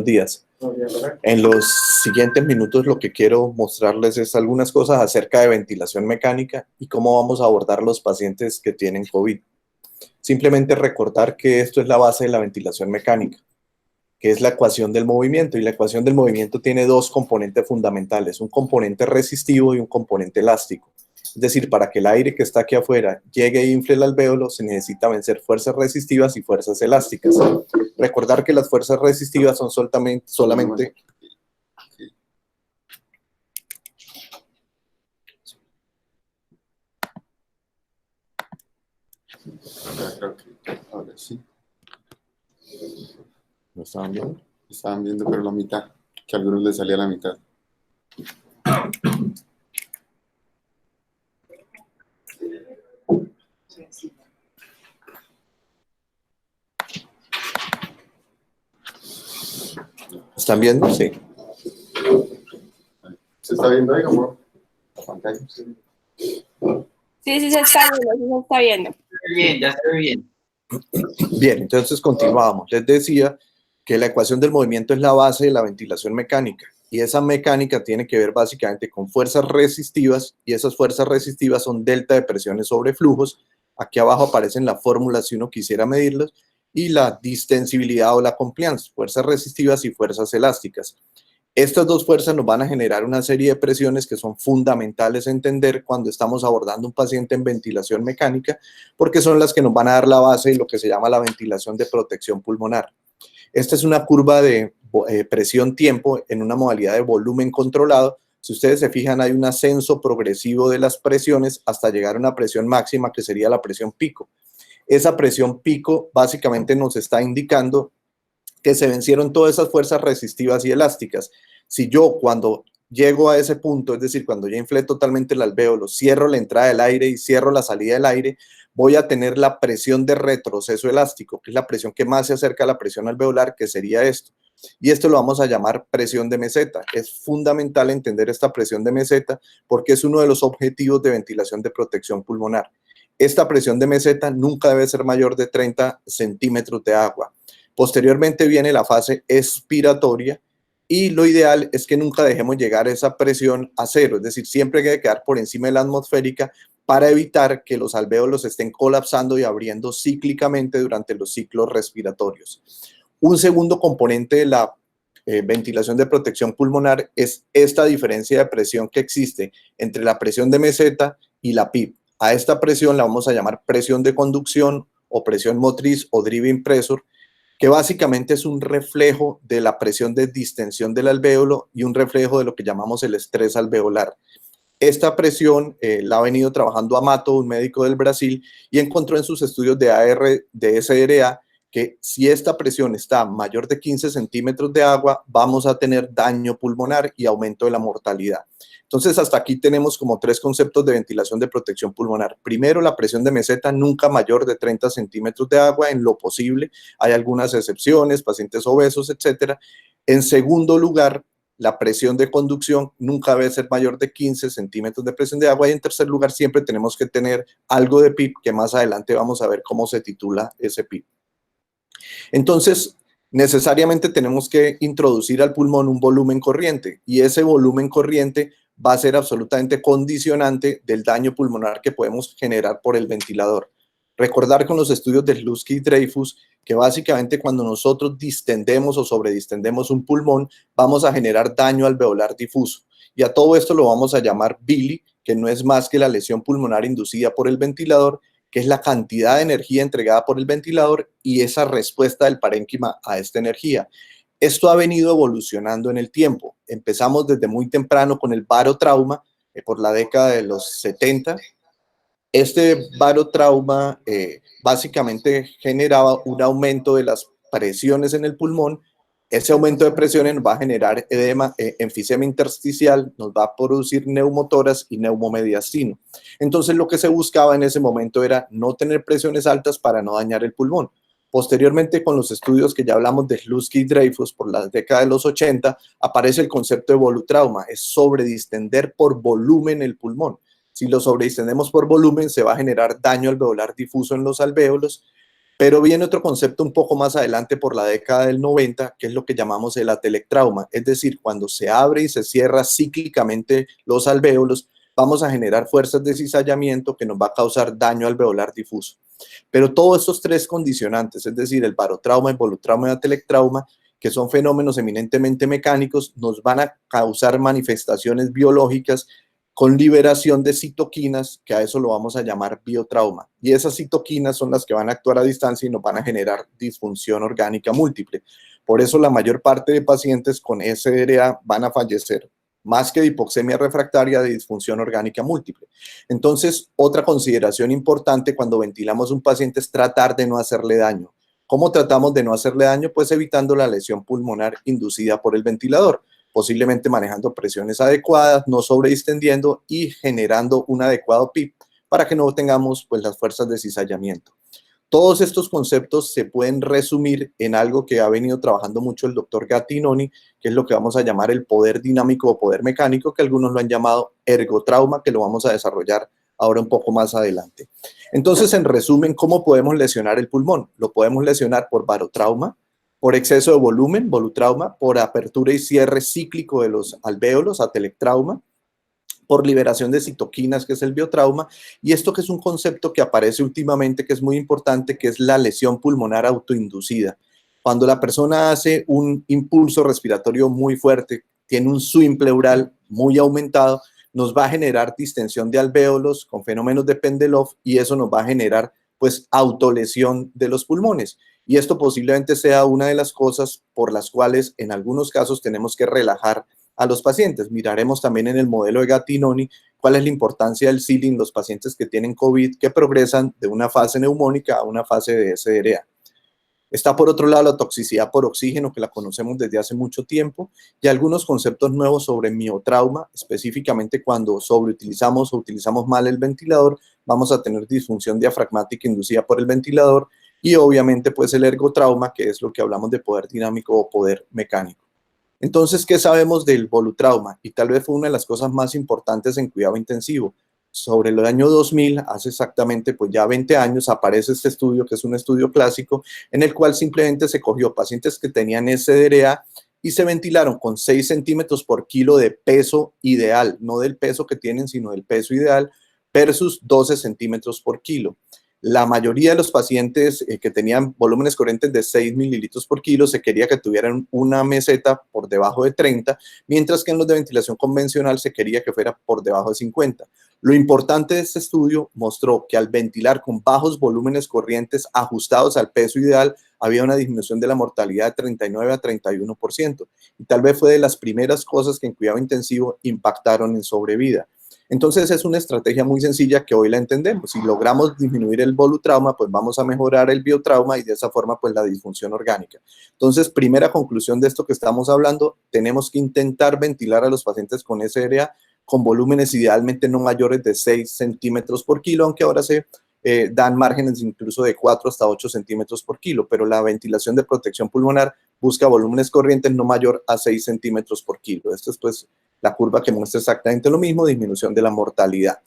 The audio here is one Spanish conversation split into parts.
días. En los siguientes minutos lo que quiero mostrarles es algunas cosas acerca de ventilación mecánica y cómo vamos a abordar los pacientes que tienen COVID. Simplemente recordar que esto es la base de la ventilación mecánica, que es la ecuación del movimiento, y la ecuación del movimiento tiene dos componentes fundamentales, un componente resistivo y un componente elástico. Es decir, para que el aire que está aquí afuera llegue e infle el alvéolo, se necesita vencer fuerzas resistivas y fuerzas elásticas. Recordar que las fuerzas resistivas son solamente Ahora sí. ¿Lo estaban viendo? Estaban viendo, pero la mitad, que a algunos les salía la mitad. ¿Están viendo? Sí. ¿Se está viendo ahí, amor? La pantalla. Sí, sí se está viendo, sí se está viendo. Bien, ya se ve bien. Bien, entonces continuamos. Les decía que la ecuación del movimiento es la base de la ventilación mecánica, y esa mecánica tiene que ver básicamente con fuerzas resistivas, y esas fuerzas resistivas son delta de presiones sobre flujos. Aquí abajo aparecen las fórmulas si uno quisiera medirlas, y la distensibilidad o la compliance, fuerzas resistivas y fuerzas elásticas. Estas dos fuerzas nos van a generar una serie de presiones que son fundamentales entender cuando estamos abordando un paciente en ventilación mecánica, porque son las que nos van a dar la base de lo que se llama la ventilación de protección pulmonar. Esta es una curva de presión-tiempo en una modalidad de volumen controlado. Si ustedes se fijan, hay un ascenso progresivo de las presiones hasta llegar a una presión máxima, que sería la presión pico. Esa presión pico básicamente nos está indicando que se vencieron todas esas fuerzas resistivas y elásticas. Si yo cuando llego a ese punto, es decir, cuando ya inflé totalmente el alvéolo, cierro la entrada del aire y cierro la salida del aire, voy a tener la presión de retroceso elástico, que es la presión que más se acerca a la presión alveolar, que sería esto. Y esto lo vamos a llamar presión de meseta. Es fundamental entender esta presión de meseta porque es uno de los objetivos de ventilación de protección pulmonar. Esta presión de meseta nunca debe ser mayor de 30 centímetros de agua. Posteriormente viene la fase expiratoria, y lo ideal es que nunca dejemos llegar esa presión a cero, es decir, siempre hay que quedar por encima de la atmosférica para evitar que los alvéolos estén colapsando y abriendo cíclicamente durante los ciclos respiratorios. Un segundo componente de la ventilación de protección pulmonar es esta diferencia de presión que existe entre la presión de meseta y la PIP. A esta presión la vamos a llamar presión de conducción o presión motriz o driving pressure, que básicamente es un reflejo de la presión de distensión del alvéolo y un reflejo de lo que llamamos el estrés alveolar. Esta presión la ha venido trabajando Amato, un médico del Brasil, y encontró en sus estudios de SRA que si esta presión está mayor de 15 centímetros de agua, vamos a tener daño pulmonar y aumento de la mortalidad. Entonces, hasta aquí tenemos como tres conceptos de ventilación de protección pulmonar. Primero, la presión de meseta nunca mayor de 30 centímetros de agua en lo posible. Hay algunas excepciones, pacientes obesos, etcétera. En segundo lugar, la presión de conducción nunca debe ser mayor de 15 centímetros de presión de agua. Y en tercer lugar, siempre tenemos que tener algo de PIP, que más adelante vamos a ver cómo se titula ese PIP. Entonces, necesariamente tenemos que introducir al pulmón un volumen corriente, y ese volumen corriente va a ser absolutamente condicionante del daño pulmonar que podemos generar por el ventilador. Recordar con los estudios de Slutsky y Dreyfus que básicamente cuando nosotros distendemos o sobredistendemos un pulmón, vamos a generar daño alveolar difuso. Y a todo esto lo vamos a llamar BILI, que no es más que la lesión pulmonar inducida por el ventilador, que es la cantidad de energía entregada por el ventilador y esa respuesta del parénquima a esta energía. Esto ha venido evolucionando en el tiempo. Empezamos desde muy temprano con el barotrauma, por la década de los 70. Este barotrauma básicamente generaba un aumento de las presiones en el pulmón. Ese aumento de presiones nos va a generar edema, enfisema intersticial, nos va a producir neumotoras y neumomediastino. Entonces, lo que se buscaba en ese momento era no tener presiones altas para no dañar el pulmón. Posteriormente, con los estudios que ya hablamos de Slutsky y Dreyfus por la década de los 80, aparece el concepto de volutrauma, es sobredistender por volumen el pulmón. Si lo sobredistendemos por volumen, se va a generar daño alveolar difuso en los alvéolos. Pero viene otro concepto un poco más adelante por la década del 90, que es lo que llamamos el atelectrauma, es decir, cuando se abre y se cierra cíclicamente los alvéolos, vamos a generar fuerzas de cizallamiento que nos va a causar daño alveolar difuso. Pero todos estos tres condicionantes, es decir, el barotrauma, el volutrauma y el atelectrauma, que son fenómenos eminentemente mecánicos, nos van a causar manifestaciones biológicas con liberación de citoquinas, que a eso lo vamos a llamar biotrauma. Y esas citoquinas son las que van a actuar a distancia y nos van a generar disfunción orgánica múltiple. Por eso la mayor parte de pacientes con SDRA van a fallecer, más que de hipoxemia refractaria, de disfunción orgánica múltiple. Entonces, otra consideración importante cuando ventilamos a un paciente es tratar de no hacerle daño. ¿Cómo tratamos de no hacerle daño? Pues evitando la lesión pulmonar inducida por el ventilador, posiblemente manejando presiones adecuadas, no sobredistendiendo y generando un adecuado PIP para que no tengamos pues las fuerzas de cizallamiento. Todos estos conceptos se pueden resumir en algo que ha venido trabajando mucho el doctor Gattinoni, que es lo que vamos a llamar el poder dinámico o poder mecánico, que algunos lo han llamado ergotrauma, que lo vamos a desarrollar ahora un poco más adelante. Entonces, en resumen, ¿cómo podemos lesionar el pulmón? Lo podemos lesionar por barotrauma, por exceso de volumen, volutrauma, por apertura y cierre cíclico de los alvéolos, atelectrauma, por liberación de citoquinas, que es el biotrauma, y esto que es un concepto que aparece últimamente, que es muy importante, que es la lesión pulmonar autoinducida. Cuando la persona hace un impulso respiratorio muy fuerte, tiene un swing pleural muy aumentado, nos va a generar distensión de alvéolos con fenómenos de Pendelov y eso nos va a generar pues autolesión de los pulmones. Y esto posiblemente sea una de las cosas por las cuales en algunos casos tenemos que relajar a los pacientes. Miraremos también en el modelo de Gattinoni cuál es la importancia del sealing en los pacientes que tienen COVID, que progresan de una fase neumónica a una fase de SDRA. Está por otro lado la toxicidad por oxígeno, que la conocemos desde hace mucho tiempo, y algunos conceptos nuevos sobre miotrauma, específicamente cuando sobreutilizamos o utilizamos mal el ventilador, vamos a tener disfunción diafragmática inducida por el ventilador, y obviamente pues el ergotrauma, que es lo que hablamos de poder dinámico o poder mecánico. Entonces, ¿qué sabemos del volutrauma? Y tal vez fue una de las cosas más importantes en cuidado intensivo. Sobre el año 2000, hace exactamente pues ya 20 años, aparece este estudio, que es un estudio clásico, en el cual simplemente se cogió pacientes que tenían SDRA y se ventilaron con 6 centímetros por kilo de peso ideal, no del peso que tienen, sino del peso ideal, versus 12 centímetros por kilo. La mayoría de los pacientes que tenían volúmenes corrientes de 6 mililitros por kilo se quería que tuvieran una meseta por debajo de 30, mientras que en los de ventilación convencional se quería que fuera por debajo de 50. Lo importante de este estudio mostró que al ventilar con bajos volúmenes corrientes ajustados al peso ideal, había una disminución de la mortalidad de 39 a 31%. Y tal vez fue de las primeras cosas que en cuidado intensivo impactaron en sobrevida. Entonces es una estrategia muy sencilla que hoy la entendemos. Si logramos disminuir el volutrauma, pues vamos a mejorar el biotrauma y de esa forma pues la disfunción orgánica. Entonces, primera conclusión de esto que estamos hablando, tenemos que intentar ventilar a los pacientes con SDRA con volúmenes idealmente no mayores de 6 centímetros por kilo, aunque ahora se dan márgenes incluso de 4 hasta 8 centímetros por kilo, pero la ventilación de protección pulmonar busca volúmenes corrientes no mayor a 6 centímetros por kilo. Esto es pues la curva que muestra exactamente lo mismo, disminución de la mortalidad.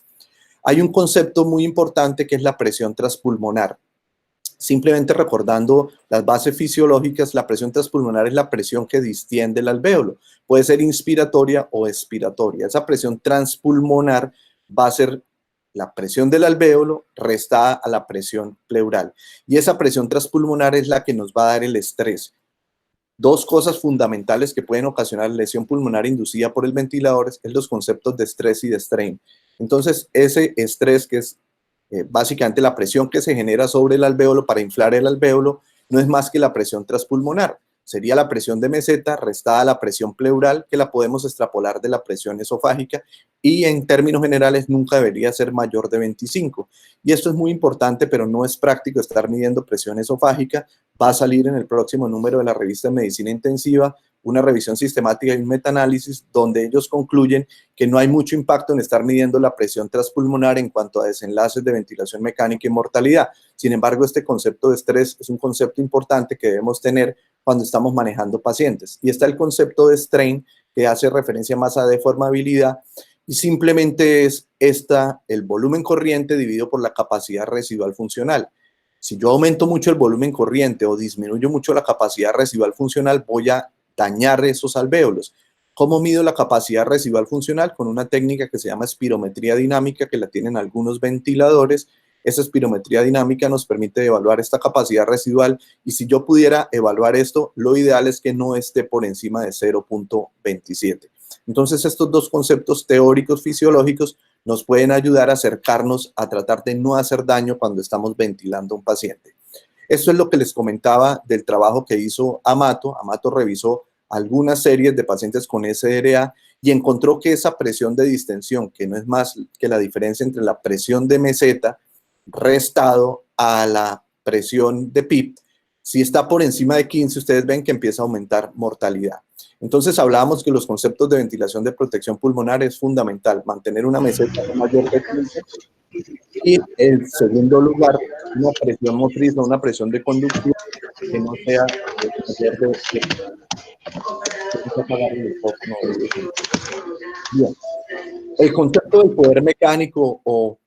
Hay un concepto muy importante que es la presión transpulmonar. Simplemente recordando las bases fisiológicas, la presión transpulmonar es la presión que distiende el alvéolo. Puede ser inspiratoria o expiratoria. Esa presión transpulmonar va a ser la presión del alvéolo restada a la presión pleural. Y esa presión transpulmonar es la que nos va a dar el estrés. Dos cosas fundamentales que pueden ocasionar lesión pulmonar inducida por el ventilador es los conceptos de estrés y de strain. Entonces, ese estrés, que es básicamente la presión que se genera sobre el alvéolo para inflar el alvéolo, no es más que la presión transpulmonar. Sería la presión de meseta restada a la presión pleural, que la podemos extrapolar de la presión esofágica y en términos generales nunca debería ser mayor de 25. Y esto es muy importante, pero no es práctico estar midiendo presión esofágica. Va a salir en el próximo número de la revista de Medicina Intensiva una revisión sistemática y un metaanálisis donde ellos concluyen que no hay mucho impacto en estar midiendo la presión transpulmonar en cuanto a desenlaces de ventilación mecánica y mortalidad. Sin embargo, este concepto de estrés es un concepto importante que debemos tener cuando estamos manejando pacientes. Y está el concepto de strain, que hace referencia más a deformabilidad, y simplemente es el volumen corriente dividido por la capacidad residual funcional. Si yo aumento mucho el volumen corriente o disminuyo mucho la capacidad residual funcional, voy a dañar esos alvéolos. ¿Cómo mido la capacidad residual funcional? Con una técnica que se llama espirometría dinámica, que la tienen algunos ventiladores. Esa espirometría dinámica nos permite evaluar esta capacidad residual, y si yo pudiera evaluar esto, lo ideal es que no esté por encima de 0.27. Entonces, estos dos conceptos teóricos fisiológicos nos pueden ayudar a acercarnos a tratar de no hacer daño cuando estamos ventilando a un paciente. Esto es lo que les comentaba del trabajo que hizo Amato. Amato revisó algunas series de pacientes con SDRA y encontró que esa presión de distensión, que no es más que la diferencia entre la presión de meseta restado a la presión de PIP, si está por encima de 15, ustedes ven que empieza a aumentar mortalidad. Entonces hablábamos que los conceptos de ventilación de protección pulmonar es fundamental, mantener una meseta mayor de 15, y en segundo lugar, una presión motriz o una presión de conducción que no sea mayor de 15. Bien. El concepto del poder mecánico o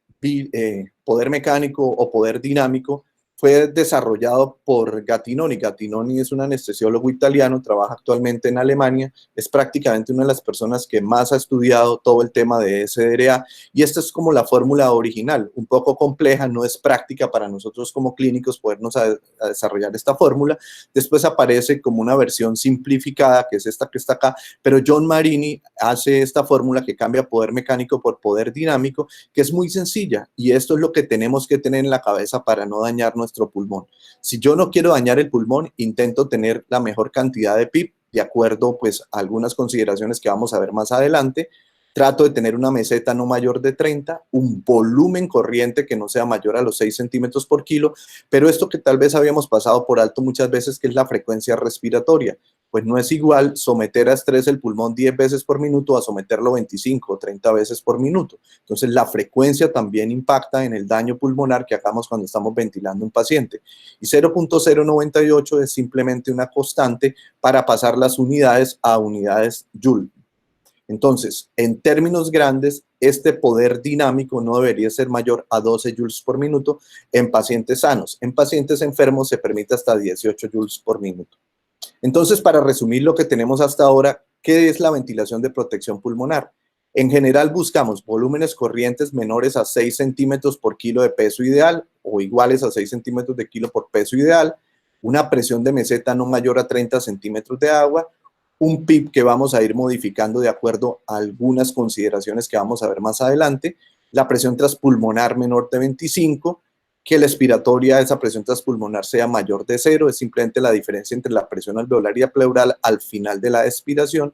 poder dinámico fue desarrollado por Gattinoni. Gattinoni es un anestesiólogo italiano, trabaja actualmente en Alemania, es prácticamente una de las personas que más ha estudiado todo el tema de SDRA, y esta es como la fórmula original, un poco compleja, no es práctica para nosotros como clínicos podernos a desarrollar esta fórmula. Después aparece como una versión simplificada, que es esta que está acá, pero John Marini hace esta fórmula que cambia poder mecánico por poder dinámico, que es muy sencilla, y esto es lo que tenemos que tener en la cabeza para no dañar nuestro pulmón. Si yo no quiero dañar el pulmón, intento tener la mejor cantidad de PIP, de acuerdo pues a algunas consideraciones que vamos a ver más adelante. Trato de tener una meseta no mayor de 30, un volumen corriente que no sea mayor a los 6 centímetros por kilo, pero esto que tal vez habíamos pasado por alto muchas veces, que es la frecuencia respiratoria. Pues no es igual someter a estrés el pulmón 10 veces por minuto a someterlo 25 o 30 veces por minuto. Entonces, la frecuencia también impacta en el daño pulmonar que hagamos cuando estamos ventilando a un paciente. Y 0.098 es simplemente una constante para pasar las unidades a unidades Joule. Entonces, en términos grandes, este poder dinámico no debería ser mayor a 12 joules por minuto en pacientes sanos. En pacientes enfermos se permite hasta 18 joules por minuto. Entonces, para resumir lo que tenemos hasta ahora, ¿qué es la ventilación de protección pulmonar? En general buscamos volúmenes corrientes menores a 6 centímetros por kilo de peso ideal o iguales a 6 centímetros de kilo por peso ideal, una presión de meseta no mayor a 30 centímetros de agua, un PIP que vamos a ir modificando de acuerdo a algunas consideraciones que vamos a ver más adelante, la presión transpulmonar menor de 25, que la expiratoria de esa presión transpulmonar sea mayor de 0, es simplemente la diferencia entre la presión alveolar y la pleural al final de la expiración,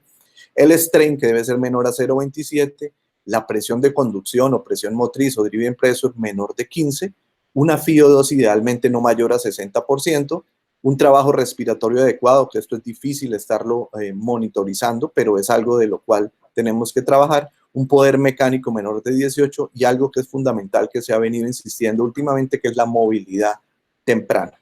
el strain que debe ser menor a 0.27, la presión de conducción o presión motriz o driving pressure menor de 15, una FiO2 idealmente no mayor a 60%, un trabajo respiratorio adecuado, que esto es difícil estarlo monitorizando, pero es algo de lo cual tenemos que trabajar, un poder mecánico menor de 18 y algo que es fundamental que se ha venido insistiendo últimamente, que es la movilidad temprana.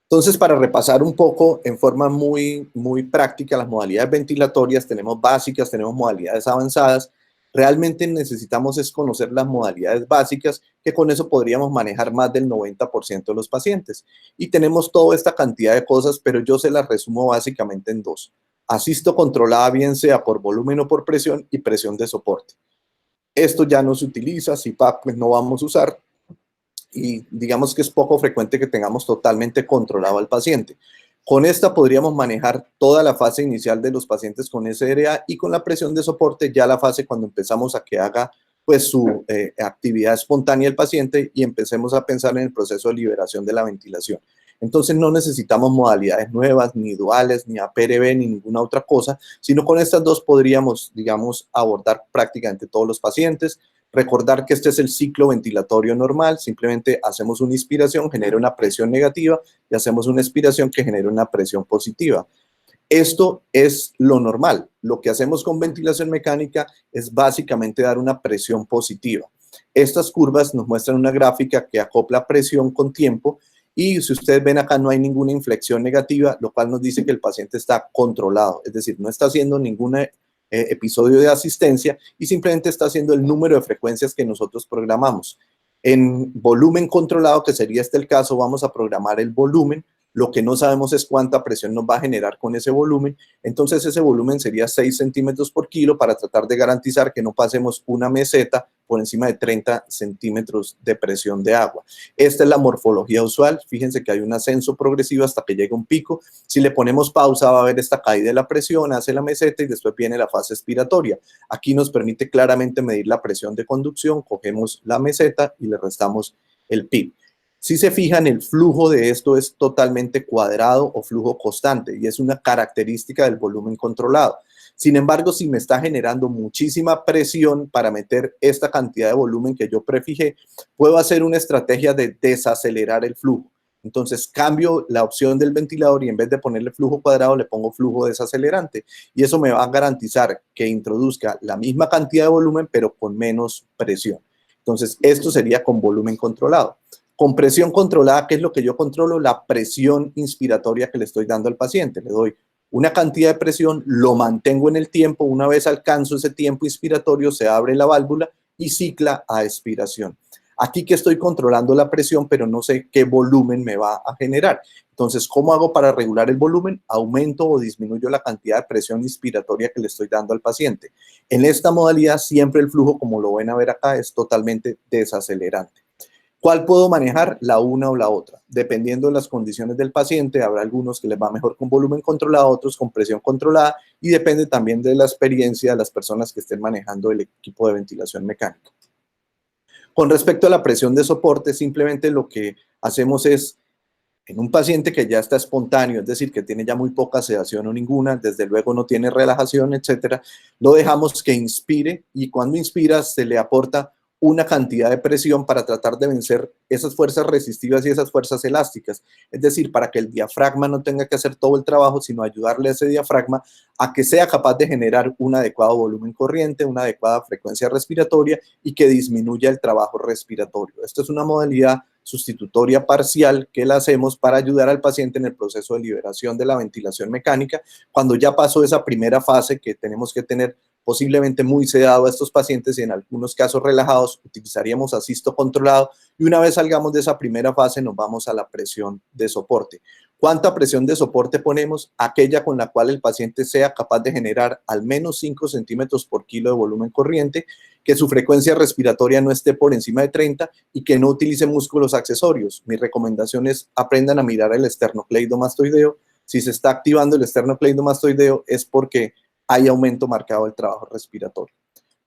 Entonces, para repasar un poco en forma muy práctica las modalidades ventilatorias, tenemos básicas, tenemos modalidades avanzadas. Realmente necesitamos es conocer las modalidades básicas, que con eso podríamos manejar más del 90% de los pacientes. Y tenemos toda esta cantidad de cosas, pero yo se las resumo básicamente en dos. Asisto controlada, bien sea por volumen o por presión, y presión de soporte. Esto ya no se utiliza, CPAP pues no vamos a usar, y digamos que es poco frecuente que tengamos totalmente controlado al paciente. Con esta podríamos manejar toda la fase inicial de los pacientes con SDRA, y con la presión de soporte ya la fase cuando empezamos a que haga pues su actividad espontánea el paciente y empecemos a pensar en el proceso de liberación de la ventilación. Entonces no necesitamos modalidades nuevas, ni duales, ni APRV, ni ninguna otra cosa, sino con estas dos podríamos, digamos, abordar prácticamente todos los pacientes. Recordar que este es el ciclo ventilatorio normal, simplemente hacemos una inspiración, genera una presión negativa, y hacemos una expiración que genera una presión positiva. Esto es lo normal. Lo que hacemos con ventilación mecánica es básicamente dar una presión positiva. Estas curvas nos muestran una gráfica que acopla presión con tiempo, y si ustedes ven acá no hay ninguna inflexión negativa, lo cual nos dice que el paciente está controlado, es decir, no está haciendo ningún episodio de asistencia y simplemente está haciendo el número de frecuencias que nosotros programamos. En volumen controlado, que sería este el caso, vamos a programar el volumen. Lo que no sabemos es cuánta presión nos va a generar con ese volumen. Entonces ese volumen sería 6 centímetros por kilo para tratar de garantizar que no pasemos una meseta por encima de 30 centímetros de presión de agua. Esta es la morfología usual. Fíjense que hay un ascenso progresivo hasta que llega un pico. Si le ponemos pausa va a haber esta caída de la presión, hace la meseta y después viene la fase expiratoria. Aquí nos permite claramente medir la presión de conducción. Cogemos la meseta y le restamos el PIB. Si se fijan, el flujo de esto es totalmente cuadrado o flujo constante y es una característica del volumen controlado. Sin embargo, si me está generando muchísima presión para meter esta cantidad de volumen que yo prefijé, puedo hacer una estrategia de desacelerar el flujo. Entonces cambio la opción del ventilador y en vez de ponerle flujo cuadrado le pongo flujo desacelerante y eso me va a garantizar que introduzca la misma cantidad de volumen pero con menos presión. Entonces esto sería con volumen controlado. Con presión controlada, ¿qué es lo que yo controlo? La presión inspiratoria que le estoy dando al paciente. Le doy una cantidad de presión, lo mantengo en el tiempo. Una vez alcanzo ese tiempo inspiratorio, se abre la válvula y cicla a expiración. Aquí que estoy controlando la presión, pero no sé qué volumen me va a generar. Entonces, ¿cómo hago para regular el volumen? Aumento o disminuyo la cantidad de presión inspiratoria que le estoy dando al paciente. En esta modalidad, siempre el flujo, como lo ven a ver acá, es totalmente desacelerante. ¿Cuál puedo manejar? La una o la otra. Dependiendo de las condiciones del paciente, habrá algunos que les va mejor con volumen controlado, otros con presión controlada y depende también de la experiencia de las personas que estén manejando el equipo de ventilación mecánica. Con respecto a la presión de soporte, simplemente lo que hacemos es, en un paciente que ya está espontáneo, es decir, que tiene ya muy poca sedación o ninguna, desde luego no tiene relajación, etcétera, lo dejamos que inspire y cuando inspira se le aporta una cantidad de presión para tratar de vencer esas fuerzas resistivas y esas fuerzas elásticas. Es decir, para que el diafragma no tenga que hacer todo el trabajo, sino ayudarle a ese diafragma a que sea capaz de generar un adecuado volumen corriente, una adecuada frecuencia respiratoria y que disminuya el trabajo respiratorio. Esto es una modalidad sustitutoria parcial que la hacemos para ayudar al paciente en el proceso de liberación de la ventilación mecánica, cuando ya pasó esa primera fase que tenemos que tener posiblemente muy sedado a estos pacientes y en algunos casos relajados, utilizaríamos asisto controlado y una vez salgamos de esa primera fase nos vamos a la presión de soporte. ¿Cuánta presión de soporte ponemos? Aquella con la cual el paciente sea capaz de generar al menos 5 centímetros por kilo de volumen corriente, que su frecuencia respiratoria no esté por encima de 30 y que no utilice músculos accesorios. Mi recomendación es aprendan a mirar el esternocleidomastoideo. Si se está activando el esternocleidomastoideo es porque hay aumento marcado del trabajo respiratorio.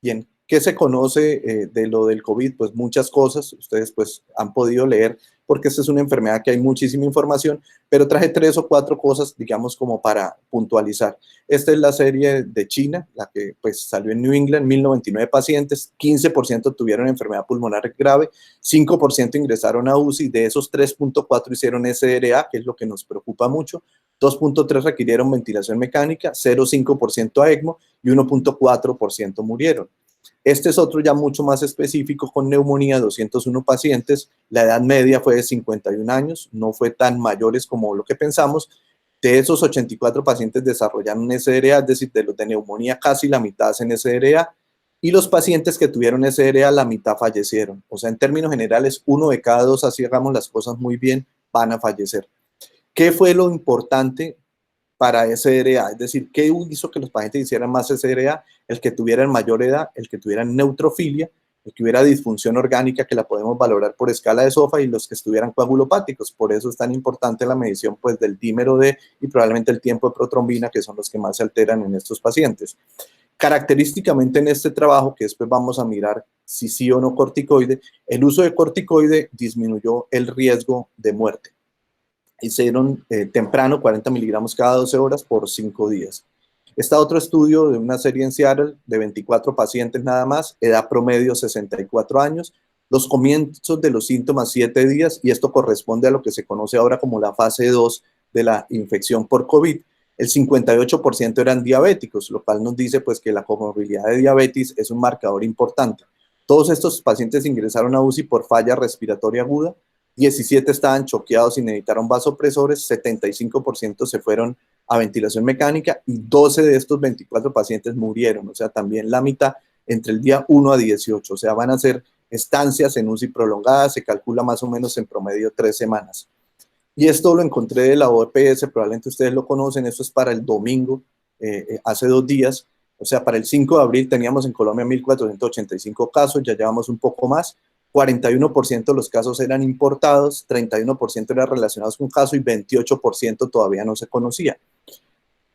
Bien, ¿qué se conoce de lo del COVID? Pues muchas cosas, ustedes pues han podido leer, porque esta es una enfermedad que hay muchísima información, pero traje 3 o 4 cosas, digamos, como para puntualizar. Esta es la serie de China, la que pues salió en New England, 1099 pacientes, 15% tuvieron enfermedad pulmonar grave, 5% ingresaron a UCI, de esos 3.4 hicieron SRA, que es lo que nos preocupa mucho, 2.3 requirieron ventilación mecánica, 0.5% a ECMO y 1.4% murieron. Este es otro ya mucho más específico con neumonía, 201 pacientes, la edad media fue de 51 años, no fue tan mayores como lo que pensamos. De esos 84 pacientes desarrollaron SRA, es decir, de los de neumonía casi la mitad hacen SRA y los pacientes que tuvieron SRA la mitad fallecieron. O sea, en términos generales, 1 de cada 2, así hagamos las cosas muy bien, van a fallecer. ¿Qué fue lo importante para SRA? Es decir, ¿qué hizo que los pacientes hicieran más SRA? El que tuvieran mayor edad, el que tuvieran neutrofilia, el que hubiera disfunción orgánica que la podemos valorar por escala de SOFA y los que estuvieran coagulopáticos. Por eso es tan importante la medición pues, del dímero D y probablemente el tiempo de protrombina, que son los que más se alteran en estos pacientes. Característicamente en este trabajo, que después vamos a mirar si sí o no corticoide, el uso de corticoide disminuyó el riesgo de muerte. Hicieron temprano 40 miligramos cada 12 horas por 5 días. Está otro estudio de una serie en Seattle de 24 pacientes nada más, edad promedio 64 años, los comienzos de los síntomas 7 días y esto corresponde a lo que se conoce ahora como la fase 2 de la infección por COVID. El 58% eran diabéticos, lo cual nos dice pues que la comorbilidad de diabetes es un marcador importante. Todos estos pacientes ingresaron a UCI por falla respiratoria aguda, 17 estaban choqueados y necesitaron vasopresores, 75% se fueron a ventilación mecánica y 12 de estos 24 pacientes murieron, o sea, también la mitad entre el día 1 a 18, o sea, van a ser estancias en UCI prolongadas, se calcula más o menos en promedio 3 semanas. Y esto lo encontré de la OPS, probablemente ustedes lo conocen, esto es para el domingo, hace 2 días, o sea, para el 5 de abril teníamos en Colombia 1.485 casos, ya llevamos un poco más, 41% de los casos eran importados, 31% eran relacionados con caso y 28% todavía no se conocía.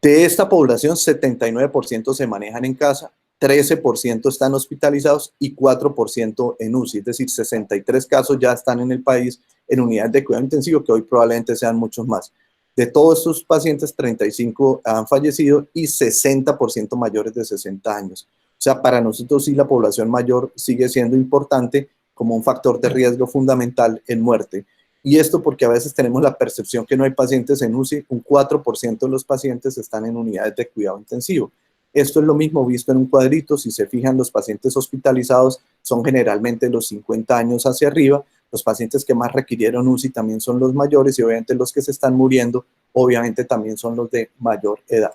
De esta población, 79% se manejan en casa, 13% están hospitalizados y 4% en UCI, es decir, 63 casos ya están en el país en unidades de cuidado intensivo, que hoy probablemente sean muchos más. De todos estos pacientes, 35 han fallecido y 60% mayores de 60 años. O sea, para nosotros sí la población mayor sigue siendo importante como un factor de riesgo fundamental en muerte. Y esto porque a veces tenemos la percepción que no hay pacientes en UCI, un 4% de los pacientes están en unidades de cuidado intensivo. Esto es lo mismo visto en un cuadrito, si se fijan, los pacientes hospitalizados son generalmente los 50 años hacia arriba, los pacientes que más requirieron UCI también son los mayores y obviamente los que se están muriendo, obviamente también son los de mayor edad.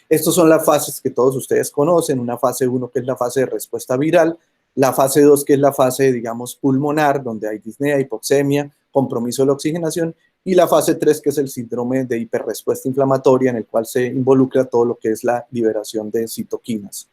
Estas son las fases que todos ustedes conocen, una fase 1 que es la fase de respuesta viral, la fase 2 que es la fase, digamos, pulmonar, donde hay disnea, hipoxemia, compromiso de la oxigenación, y la fase 3 que es el síndrome de hiperrespuesta inflamatoria, en el cual se involucra todo lo que es la liberación de citoquinas.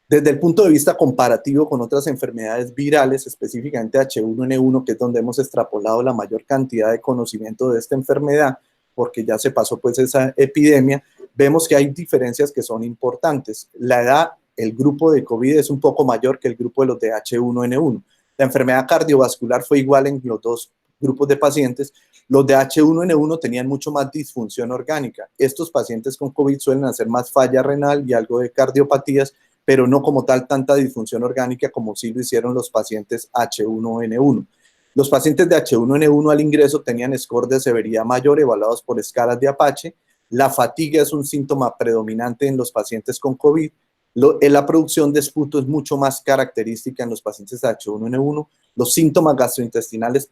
Desde el punto de vista comparativo con otras enfermedades virales, específicamente H1N1, que es donde hemos extrapolado la mayor cantidad de conocimiento de esta enfermedad, porque ya se pasó pues esa epidemia, vemos que hay diferencias que son importantes. La edad, el grupo de COVID es un poco mayor que el grupo de los de H1N1. La enfermedad cardiovascular fue igual en los dos grupos de pacientes. Los de H1N1 tenían mucho más disfunción orgánica. Estos pacientes con COVID suelen hacer más falla renal y algo de cardiopatías, pero no como tal tanta disfunción orgánica como sí lo hicieron los pacientes H1N1. Los pacientes de H1N1 al ingreso tenían score de severidad mayor evaluados por escalas de Apache. La fatiga es un síntoma predominante en los pacientes con COVID. La producción de esputo es mucho más característica en los pacientes de H1N1. Los síntomas gastrointestinales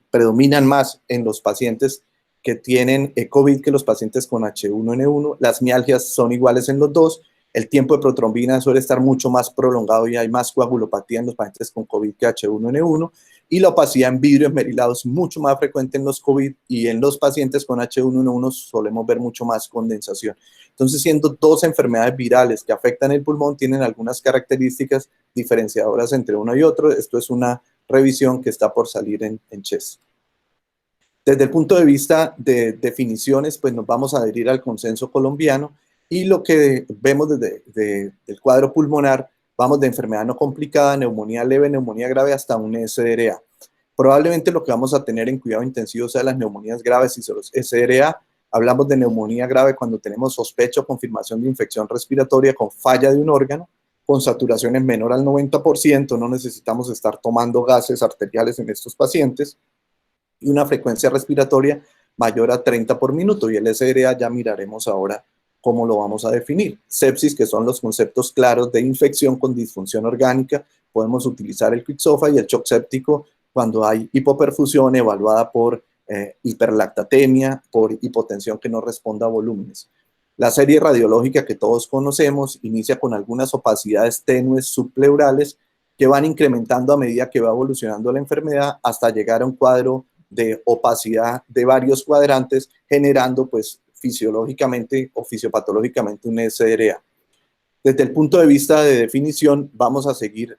predominan más en los pacientes que tienen COVID que los pacientes con H1N1. Las mialgias son iguales en los dos. El tiempo de protrombina suele estar mucho más prolongado y hay más coagulopatía en los pacientes con COVID que H1N1. Y la opacidad en vidrio esmerilado es mucho más frecuente en los COVID y en los pacientes con H1N1 solemos ver mucho más condensación. Entonces, siendo dos enfermedades virales que afectan el pulmón, tienen algunas características diferenciadoras entre uno y otro. Esto es una revisión que está por salir en CHEST. Desde el punto de vista de definiciones, pues nos vamos a adherir al consenso colombiano y lo que vemos desde el cuadro pulmonar, vamos de enfermedad no complicada, neumonía leve, neumonía grave, hasta un SDRA. Probablemente lo que vamos a tener en cuidado intensivo sea las neumonías graves y los SDRA. Hablamos de neumonía grave cuando tenemos sospecha o confirmación de infección respiratoria con falla de un órgano, con saturaciones menor al 90%, no necesitamos estar tomando gases arteriales en estos pacientes, y una frecuencia respiratoria mayor a 30 por minuto. Y el SDRA ya miraremos ahora cómo lo vamos a definir. Sepsis, que son los conceptos claros de infección con disfunción orgánica, podemos utilizar el Quixofa, y el shock séptico cuando hay hipoperfusión evaluada por hiperlactatemia, por hipotensión que no responda a volúmenes. La serie radiológica que todos conocemos inicia con algunas opacidades tenues subpleurales que van incrementando a medida que va evolucionando la enfermedad hasta llegar a un cuadro de opacidad de varios cuadrantes, generando pues fisiológicamente o fisiopatológicamente un SDRA. Desde el punto de vista de definición, vamos a seguir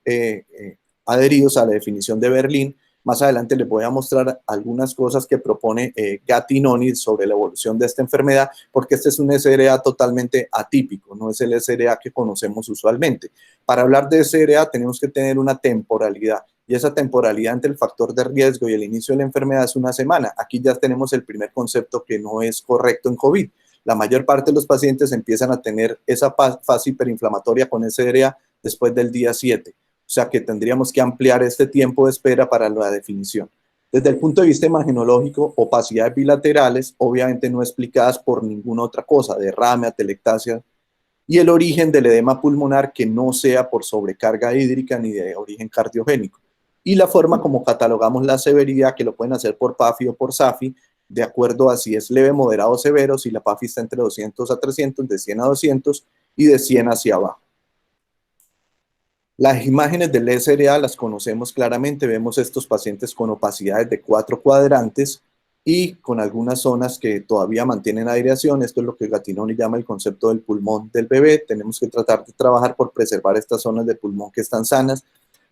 adheridos a la definición de Berlín. Más adelante les voy a mostrar algunas cosas que propone Gattinoni sobre la evolución de esta enfermedad, porque este es un SDRA totalmente atípico, no es el SDRA que conocemos usualmente. Para hablar de SDRA tenemos que tener una temporalidad, y esa temporalidad entre el factor de riesgo y el inicio de la enfermedad es una semana. Aquí ya tenemos el primer concepto que no es correcto en COVID. La mayor parte de los pacientes empiezan a tener esa fase hiperinflamatoria con SDRA después del día 7. O sea que tendríamos que ampliar este tiempo de espera para la definición. Desde el punto de vista imagenológico, opacidades bilaterales, obviamente no explicadas por ninguna otra cosa, derrame, atelectasia, y el origen del edema pulmonar que no sea por sobrecarga hídrica ni de origen cardiogénico. Y la forma como catalogamos la severidad, que lo pueden hacer por PAFI o por SAFI, de acuerdo a si es leve, moderado o severo, si la PAFI está entre 200 a 300, de 100 a 200 y de 100 hacia abajo. Las imágenes del SRA las conocemos claramente, vemos estos pacientes con opacidades de 4 cuadrantes y con algunas zonas que todavía mantienen aireación. Esto es lo que Gattinoni llama el concepto del pulmón del bebé. Tenemos que tratar de trabajar por preservar estas zonas de pulmón que están sanas.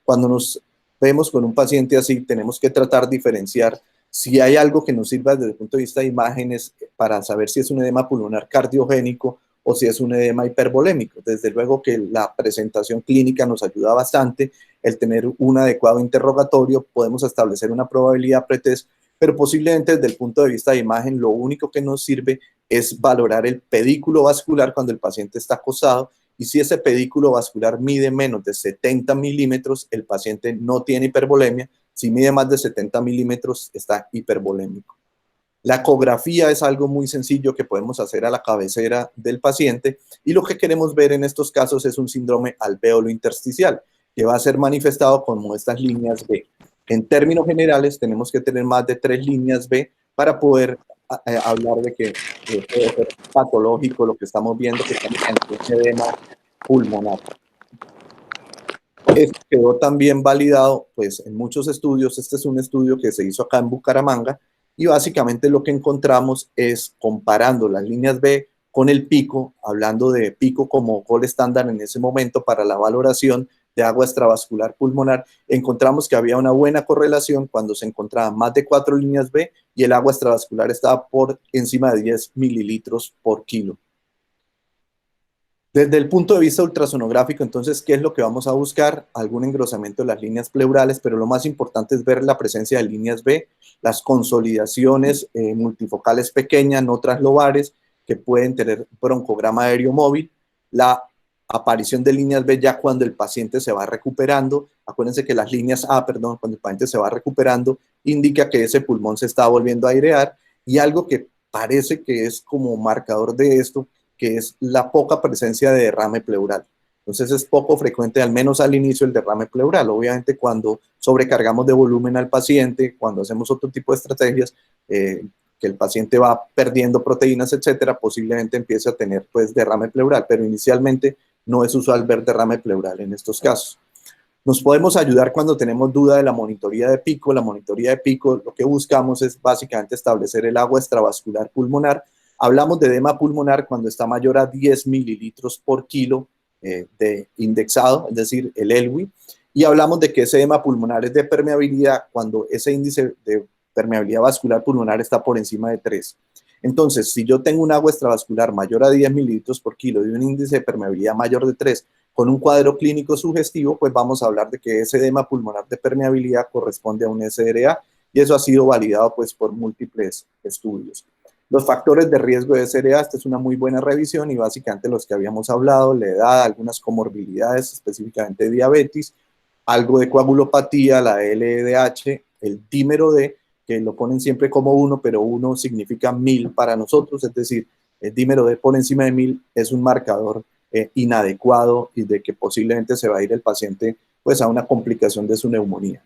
Cuando nos vemos con un paciente así, tenemos que tratar de diferenciar si hay algo que nos sirva desde el punto de vista de imágenes para saber si es un edema pulmonar cardiogénico o si es un edema hipervolémico. Desde luego que la presentación clínica nos ayuda bastante, el tener un adecuado interrogatorio, podemos establecer una probabilidad pretest, pero posiblemente desde el punto de vista de imagen, lo único que nos sirve es valorar el pedículo vascular cuando el paciente está acostado, y si ese pedículo vascular mide menos de 70 milímetros, el paciente no tiene hipervolemia. Si mide más de 70 milímetros, está hipervolémico. La ecografía es algo muy sencillo que podemos hacer a la cabecera del paciente, y lo que queremos ver en estos casos es un síndrome alvéolo intersticial, que va a ser manifestado como estas líneas B. En términos generales, tenemos que tener más de 3 líneas B para poder hablar de que puede ser patológico lo que estamos viendo, que estamos ante un edema pulmonar. Esto quedó también validado pues, en muchos estudios. Este es un estudio que se hizo acá en Bucaramanga, y básicamente lo que encontramos es, comparando las líneas B con el pico, hablando de pico como gold estándar en ese momento para la valoración de agua extravascular pulmonar, encontramos que había una buena correlación cuando se encontraban más de 4 líneas B y el agua extravascular estaba por encima de 10 mililitros por kilo. Desde el punto de vista ultrasonográfico, entonces, ¿qué es lo que vamos a buscar? Algún engrosamiento de las líneas pleurales, pero lo más importante es ver la presencia de líneas B, las consolidaciones multifocales pequeñas, no translobares, que pueden tener broncograma aéreo móvil, la aparición de líneas B ya cuando el paciente se va recuperando. Acuérdense que las líneas A, perdón, cuando el paciente se va recuperando, indica que ese pulmón se está volviendo a airear, y algo que parece que es como marcador de esto, que es la poca presencia de derrame pleural. Entonces es poco frecuente, al menos al inicio, el derrame pleural. Obviamente cuando sobrecargamos de volumen al paciente, cuando hacemos otro tipo de estrategias, que el paciente va perdiendo proteínas, etcétera, posiblemente empiece a tener pues derrame pleural, pero inicialmente no es usual ver derrame pleural en estos casos. Nos podemos ayudar cuando tenemos duda de la monitoría de pico. La monitoría de pico, lo que buscamos es básicamente establecer el agua extravascular pulmonar. Hablamos de edema pulmonar cuando está mayor a 10 mililitros por kilo de indexado, es decir, el ELWI, y hablamos de que ese edema pulmonar es de permeabilidad cuando ese índice de permeabilidad vascular pulmonar está por encima de 3. Entonces, si yo tengo un agua extravascular mayor a 10 mililitros por kilo y un índice de permeabilidad mayor de 3, con un cuadro clínico sugestivo, pues vamos a hablar de que ese edema pulmonar de permeabilidad corresponde a un SRA, y eso ha sido validado pues por múltiples estudios. Los factores de riesgo de SRA, esta es una muy buena revisión, y básicamente los que habíamos hablado: la edad, algunas comorbilidades, específicamente diabetes, algo de coagulopatía, la LDH, el dímero D, que lo ponen siempre como 1, pero 1 significa 1000 para nosotros, es decir, el dímero D por encima de 1000 es un marcador inadecuado, y de que posiblemente se va a ir el paciente pues a una complicación de su neumonía.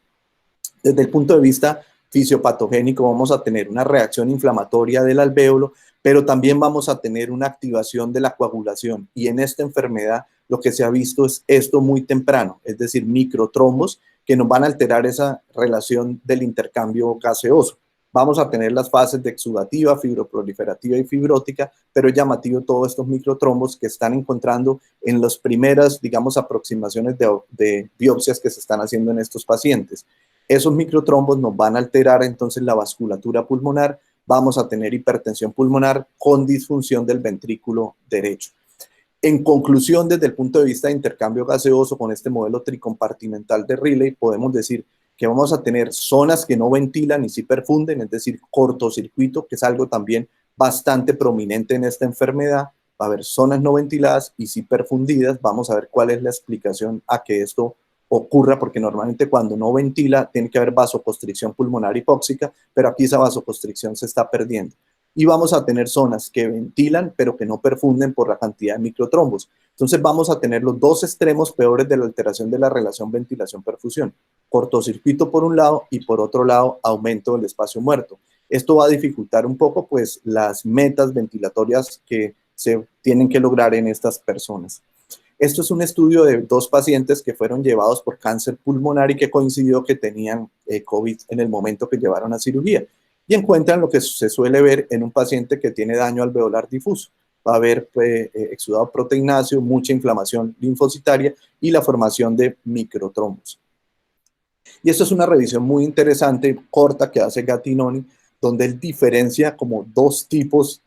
Desde el punto de vista fisiopatogénico, vamos a tener una reacción inflamatoria del alvéolo, pero también vamos a tener una activación de la coagulación, y en esta enfermedad lo que se ha visto es esto muy temprano, es decir, microtrombos que nos van a alterar esa relación del intercambio gaseoso. Vamos a tener las fases de exudativa, fibroproliferativa y fibrótica, pero es llamativo todos estos microtrombos que están encontrando en las primeras, digamos, aproximaciones de biopsias que se están haciendo en estos pacientes. Esos microtrombos nos van a alterar entonces la vasculatura pulmonar, vamos a tener hipertensión pulmonar con disfunción del ventrículo derecho. En conclusión, desde el punto de vista de intercambio gaseoso, con este modelo tricompartimental de Riley, podemos decir que vamos a tener zonas que no ventilan y sí perfunden, es decir, cortocircuito, que es algo también bastante prominente en esta enfermedad. Va a haber zonas no ventiladas y sí perfundidas. Vamos a ver cuál es la explicación a que esto ocurra, porque normalmente cuando no ventila tiene que haber vasoconstricción pulmonar hipóxica, pero aquí esa vasoconstricción se está perdiendo. Y vamos a tener zonas que ventilan, pero que no perfunden por la cantidad de microtrombos. Entonces vamos a tener los dos extremos peores de la alteración de la relación ventilación-perfusión. Cortocircuito por un lado y por otro lado aumento del espacio muerto. Esto va a dificultar un poco pues las metas ventilatorias que se tienen que lograr en estas personas. Esto es un estudio de 2 pacientes que fueron llevados por cáncer pulmonar y que coincidió que tenían COVID en el momento que llevaron a cirugía. Y encuentran lo que se suele ver en un paciente que tiene daño alveolar difuso. Va a haber exudado proteináceo, mucha inflamación linfocitaria y la formación de microtrombos. Y esto es una revisión muy interesante, corta, que hace Gattinoni, donde él diferencia como 2 tipos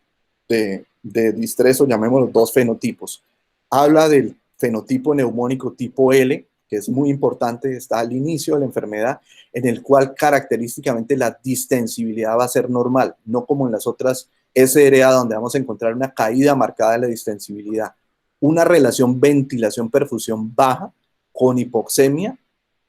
de distrés, o llamémoslo 2 fenotipos. Habla del fenotipo neumónico tipo L, que es muy importante, está al inicio de la enfermedad, en el cual característicamente la distensibilidad va a ser normal, no como en las otras SRA, donde vamos a encontrar una caída marcada de la distensibilidad. Una relación ventilación-perfusión baja con hipoxemia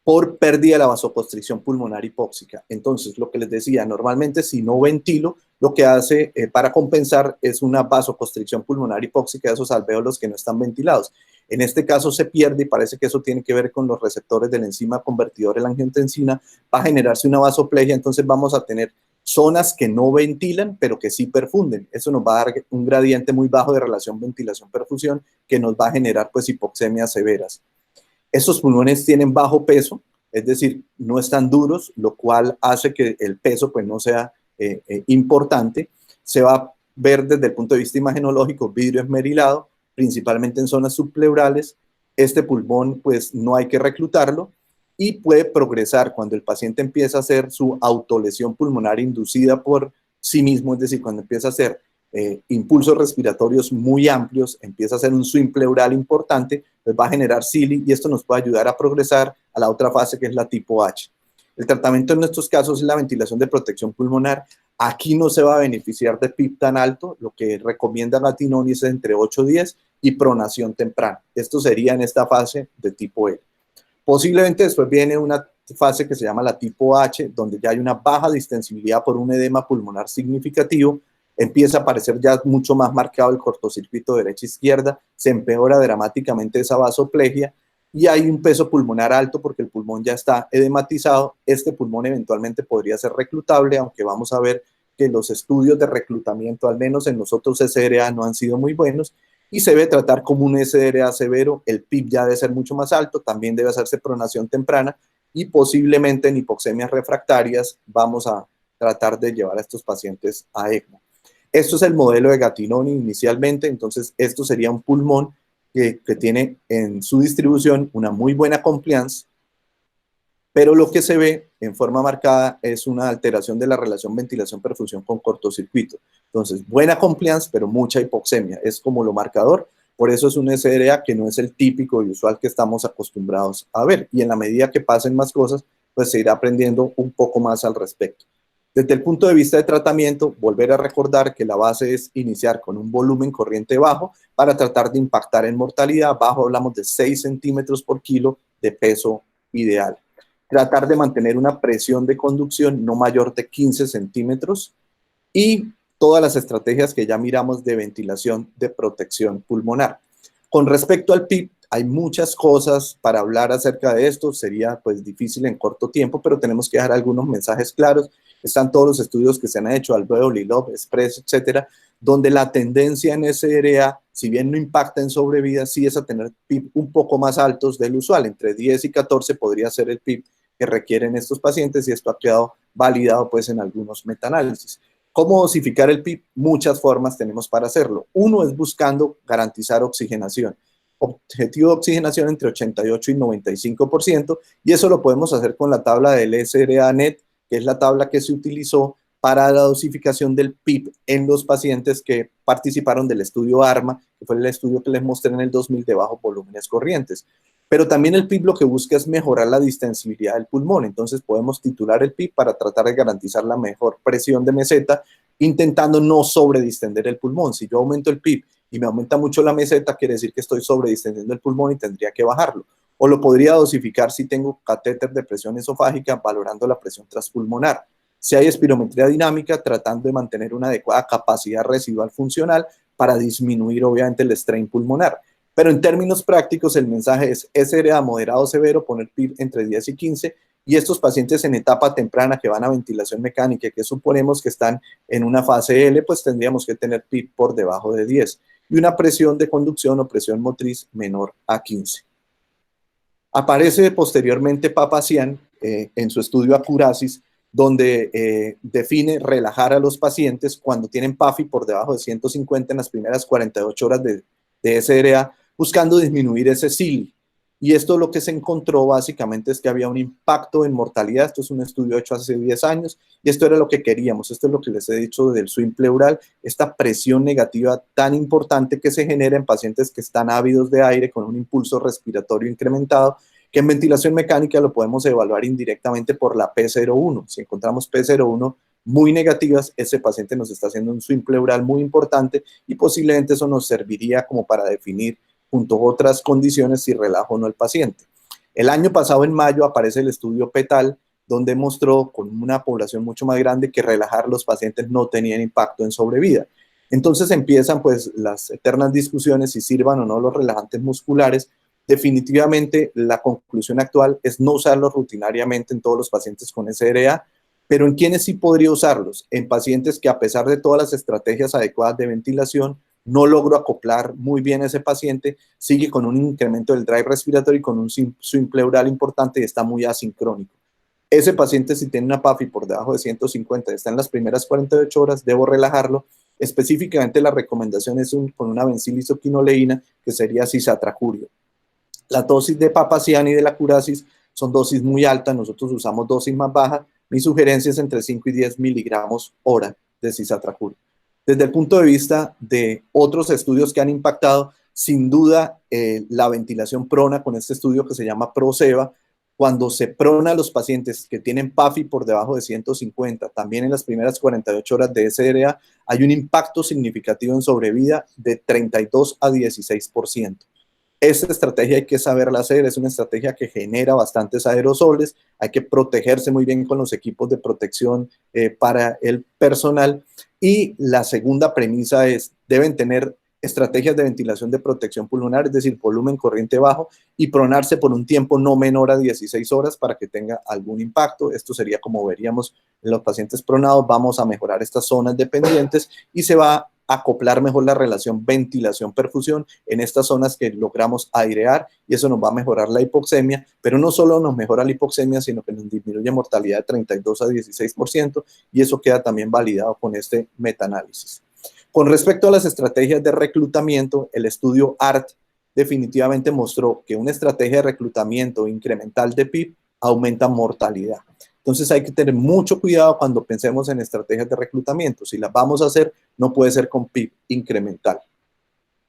por pérdida de la vasoconstricción pulmonar hipóxica. Entonces, lo que les decía, normalmente si no ventilo, lo que hace para compensar es una vasoconstricción pulmonar hipóxica de esos alvéolos que no están ventilados. En este caso se pierde y parece que eso tiene que ver con los receptores de la enzima convertidora de la angiotensina. Va a generarse una vasoplegia, entonces vamos a tener zonas que no ventilan, pero que sí perfunden. Eso nos va a dar un gradiente muy bajo de relación ventilación-perfusión que nos va a generar pues hipoxemias severas. Estos pulmones tienen bajo peso, es decir, no están duros, lo cual hace que el peso pues no sea importante. Se va a ver desde el punto de vista imagenológico vidrio esmerilado, principalmente en zonas subpleurales. Este pulmón pues no hay que reclutarlo y puede progresar cuando el paciente empieza a hacer su autolesión pulmonar inducida por sí mismo, es decir, cuando empieza a hacer impulsos respiratorios muy amplios, empieza a hacer un swing pleural importante, pues va a generar CILI y esto nos puede ayudar a progresar a la otra fase que es la tipo H. El tratamiento en nuestros casos es la ventilación de protección pulmonar. Aquí no se va a beneficiar de PIB tan alto, lo que recomienda Gattinoni es entre 8 y 10 y pronación temprana. Esto sería en esta fase de tipo E. Posiblemente después viene una fase que se llama la tipo H, donde ya hay una baja distensibilidad por un edema pulmonar significativo, empieza a aparecer ya mucho más marcado el cortocircuito derecha-izquierda, se empeora dramáticamente esa vasoplegia y hay un peso pulmonar alto porque el pulmón ya está edematizado. Este pulmón eventualmente podría ser reclutable, aunque vamos a ver que los estudios de reclutamiento, al menos en los otros SRA, no han sido muy buenos y se debe tratar como un SRA severo. El PIB ya debe ser mucho más alto, también debe hacerse pronación temprana y posiblemente en hipoxemias refractarias vamos a tratar de llevar a estos pacientes a ECMO. Esto es el modelo de Gattinoni inicialmente, entonces esto sería un pulmón que tiene en su distribución una muy buena compliance, pero lo que se ve en forma marcada es una alteración de la relación ventilación-perfusión con cortocircuito. Entonces, buena compliance, pero mucha hipoxemia, es como lo marcador. Por eso es un SRA que no es el típico y usual que estamos acostumbrados a ver. Y en la medida que pasen más cosas, pues se irá aprendiendo un poco más al respecto. Desde el punto de vista de tratamiento, volver a recordar que la base es iniciar con un volumen corriente bajo para tratar de impactar en mortalidad. Bajo hablamos de 6 centímetros por kilo de peso ideal. Tratar de mantener una presión de conducción no mayor de 15 centímetros y todas las estrategias que ya miramos de ventilación de protección pulmonar. Con respecto al PIB, hay muchas cosas para hablar acerca de esto, sería pues difícil en corto tiempo, pero tenemos que dejar algunos mensajes claros. Están todos los estudios que se han hecho, Alveol, Lilov, Express, etcétera, donde la tendencia en SRA, si bien no impacta en sobrevida, sí es a tener PIB un poco más altos del usual, entre 10 y 14 podría ser el PIB que requieren estos pacientes y esto ha quedado validado pues en algunos metaanálisis. ¿Cómo dosificar el PIB? Muchas formas tenemos para hacerlo. Uno es buscando garantizar oxigenación. Objetivo de oxigenación entre 88 y 95%, y eso lo podemos hacer con la tabla del SRA-NET, que es la tabla que se utilizó para la dosificación del PIB en los pacientes que participaron del estudio ARMA, que fue el estudio que les mostré en el 2000 de bajos volúmenes corrientes. Pero también el PIB lo que busca es mejorar la distensibilidad del pulmón, entonces podemos titular el PIB para tratar de garantizar la mejor presión de meseta, intentando no sobredistender el pulmón. Si yo aumento el PIB y me aumenta mucho la meseta, quiere decir que estoy sobredistendiendo el pulmón y tendría que bajarlo. O lo podría dosificar si tengo catéter de presión esofágica, valorando la presión transpulmonar. Si hay espirometría dinámica, tratando de mantener una adecuada capacidad residual funcional para disminuir obviamente el strain pulmonar. Pero en términos prácticos, el mensaje es SRA moderado severo, poner PIB entre 10 y 15, y estos pacientes en etapa temprana que van a ventilación mecánica, que suponemos que están en una fase L, pues tendríamos que tener PIB por debajo de 10. y una presión de conducción o presión motriz menor a 15. Aparece posteriormente Papazian en su estudio Acurasis, donde define relajar a los pacientes cuando tienen PAFI por debajo de 150 en las primeras 48 horas de SRA, buscando disminuir ese CILI. Y esto lo que se encontró básicamente es que había un impacto en mortalidad. Esto es un estudio hecho hace 10 años y esto era lo que queríamos. Esto es lo que les he dicho del swing pleural, esta presión negativa tan importante que se genera en pacientes que están ávidos de aire con un impulso respiratorio incrementado, que en ventilación mecánica lo podemos evaluar indirectamente por la P01. Si encontramos P01 muy negativas, ese paciente nos está haciendo un swing pleural muy importante y posiblemente eso nos serviría como para definir junto a otras condiciones si relajo o no el paciente. El año pasado, en mayo, aparece el estudio PETAL, donde mostró con una población mucho más grande que relajar los pacientes no tenían impacto en sobrevida. Entonces empiezan pues las eternas discusiones si sirvan o no los relajantes musculares. Definitivamente la conclusión actual es no usarlos rutinariamente en todos los pacientes con SRA, pero ¿en quiénes sí podría usarlos? En pacientes que a pesar de todas las estrategias adecuadas de ventilación, no logro acoplar muy bien a ese paciente, sigue con un incremento del drive respiratorio y con un swing pleural importante y está muy asincrónico. Ese paciente, si tiene una PAFI por debajo de 150 y está en las primeras 48 horas, debo relajarlo. Específicamente la recomendación es con una bencilisoquinoleína, que sería cisatracurio. La dosis de Papazian y de la Acurasis son dosis muy altas, nosotros usamos dosis más bajas. Mi sugerencia es entre 5 y 10 miligramos hora de cisatracurio. Desde el punto de vista de otros estudios que han impactado, sin duda la ventilación prona con este estudio que se llama ProSEVA, cuando se prona a los pacientes que tienen PAFI por debajo de 150, también en las primeras 48 horas de SRA, hay un impacto significativo en sobrevida de 32 a 16%. Esta estrategia hay que saberla hacer, es una estrategia que genera bastantes aerosoles, hay que protegerse muy bien con los equipos de protección para el personal. Y la segunda premisa es, deben tener estrategias de ventilación de protección pulmonar, es decir, volumen corriente bajo, y pronarse por un tiempo no menor a 16 horas para que tenga algún impacto. Esto sería como veríamos en los pacientes pronados, vamos a mejorar estas zonas dependientes y se va a acoplar mejor la relación ventilación-perfusión en estas zonas que logramos airear y eso nos va a mejorar la hipoxemia, pero no solo nos mejora la hipoxemia, sino que nos disminuye mortalidad de 32 a 16% y eso queda también validado con este metaanálisis. Con respecto a las estrategias de reclutamiento, el estudio ART definitivamente mostró que una estrategia de reclutamiento incremental de PIB aumenta mortalidad. Entonces hay que tener mucho cuidado cuando pensemos en estrategias de reclutamiento. Si las vamos a hacer, no puede ser con PIB incremental.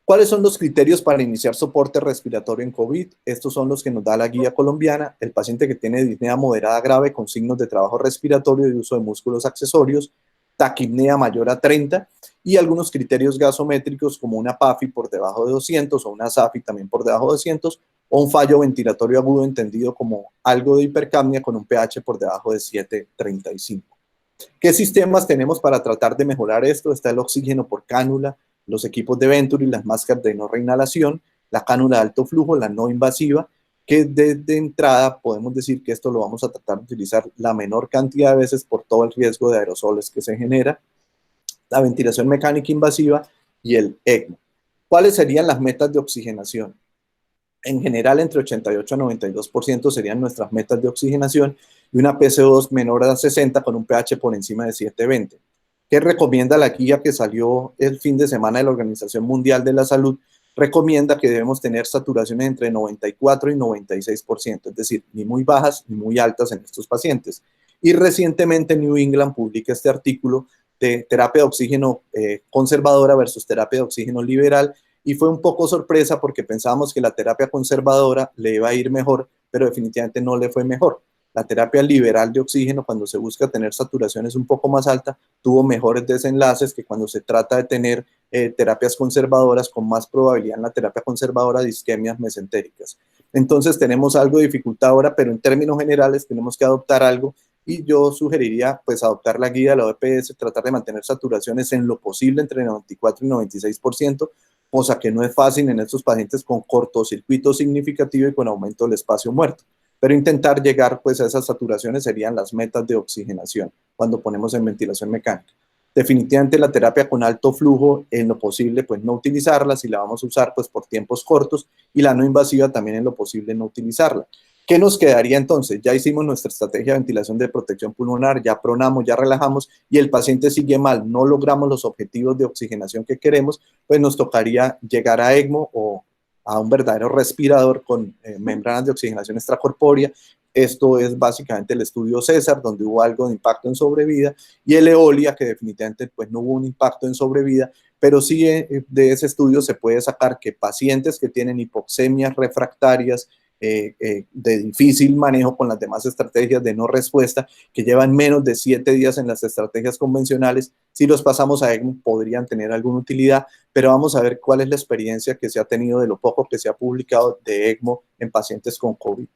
¿Cuáles son los criterios para iniciar soporte respiratorio en COVID? Estos son los que nos da la guía colombiana. El paciente que tiene disnea moderada grave con signos de trabajo respiratorio y uso de músculos accesorios, taquipnea mayor a 30 y algunos criterios gasométricos como una PAFI por debajo de 200 o una SAFI también por debajo de 200 o un fallo ventilatorio agudo entendido como algo de hipercapnia con un pH por debajo de 7,35. ¿Qué sistemas tenemos para tratar de mejorar esto? Está el oxígeno por cánula, los equipos de Venturi, las máscaras de no reinhalación, la cánula de alto flujo, la no invasiva, que desde entrada podemos decir que esto lo vamos a tratar de utilizar la menor cantidad de veces por todo el riesgo de aerosoles que se genera, la ventilación mecánica invasiva y el ECMO. ¿Cuáles serían las metas de oxigenación? En general, entre 88 a 92% serían nuestras metas de oxigenación y una PCO2 menor a 60 con un pH por encima de 7,20. ¿Qué recomienda la guía que salió el fin de semana de la Organización Mundial de la Salud? Recomienda que debemos tener saturaciones entre 94 y 96%, es decir, ni muy bajas ni muy altas en estos pacientes. Y recientemente New England publica este artículo de terapia de oxígeno conservadora versus terapia de oxígeno liberal y fue un poco sorpresa porque pensábamos que la terapia conservadora le iba a ir mejor, pero definitivamente no le fue mejor. La terapia liberal de oxígeno, cuando se busca tener saturaciones un poco más altas, tuvo mejores desenlaces que cuando se trata de tener terapias conservadoras con más probabilidad en la terapia conservadora de isquemias mesentéricas. Entonces tenemos algo de dificultad ahora, pero en términos generales tenemos que adoptar algo y yo sugeriría pues adoptar la guía de la OPS, tratar de mantener saturaciones en lo posible entre 94 y 96%, cosa que no es fácil en estos pacientes con cortocircuito significativo y con aumento del espacio muerto. Pero intentar llegar pues a esas saturaciones serían las metas de oxigenación cuando ponemos en ventilación mecánica. Definitivamente la terapia con alto flujo, en lo posible, pues no utilizarla, si la vamos a usar, pues por tiempos cortos, y la no invasiva también en lo posible no utilizarla. ¿Qué nos quedaría entonces? Ya hicimos nuestra estrategia de ventilación de protección pulmonar, ya pronamos, ya relajamos, y el paciente sigue mal, no logramos los objetivos de oxigenación que queremos, pues nos tocaría llegar a ECMO o a un verdadero respirador con membranas de oxigenación extracorpórea. Esto es básicamente el estudio César, donde hubo algo de impacto en sobrevida, y el EOLIA, que definitivamente pues, no hubo un impacto en sobrevida, pero sí de ese estudio se puede sacar que pacientes que tienen hipoxemias refractarias de difícil manejo con las demás estrategias de no respuesta, que llevan menos de 7 días en las estrategias convencionales, si los pasamos a ECMO podrían tener alguna utilidad, pero vamos a ver cuál es la experiencia que se ha tenido de lo poco que se ha publicado de ECMO en pacientes con COVID.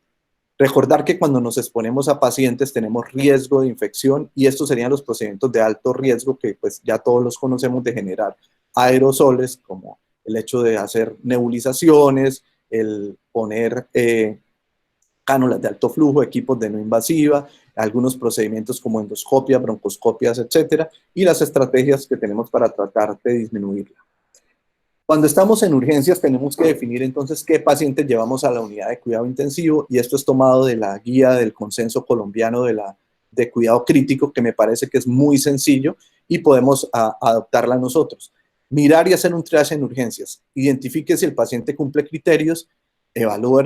Recordar que cuando nos exponemos a pacientes tenemos riesgo de infección y estos serían los procedimientos de alto riesgo que pues ya todos los conocemos, de generar aerosoles, como el hecho de hacer nebulizaciones, el poner cánulas de alto flujo, equipos de no invasiva, algunos procedimientos como endoscopia, broncoscopias, etcétera, y las estrategias que tenemos para tratar de disminuirla. Cuando estamos en urgencias tenemos que definir entonces qué pacientes llevamos a la unidad de cuidado intensivo, y esto es tomado de la guía del consenso colombiano de cuidado crítico, que me parece que es muy sencillo y podemos adoptarla nosotros. Mirar y hacer un triage en urgencias. Identifique si el paciente cumple criterios,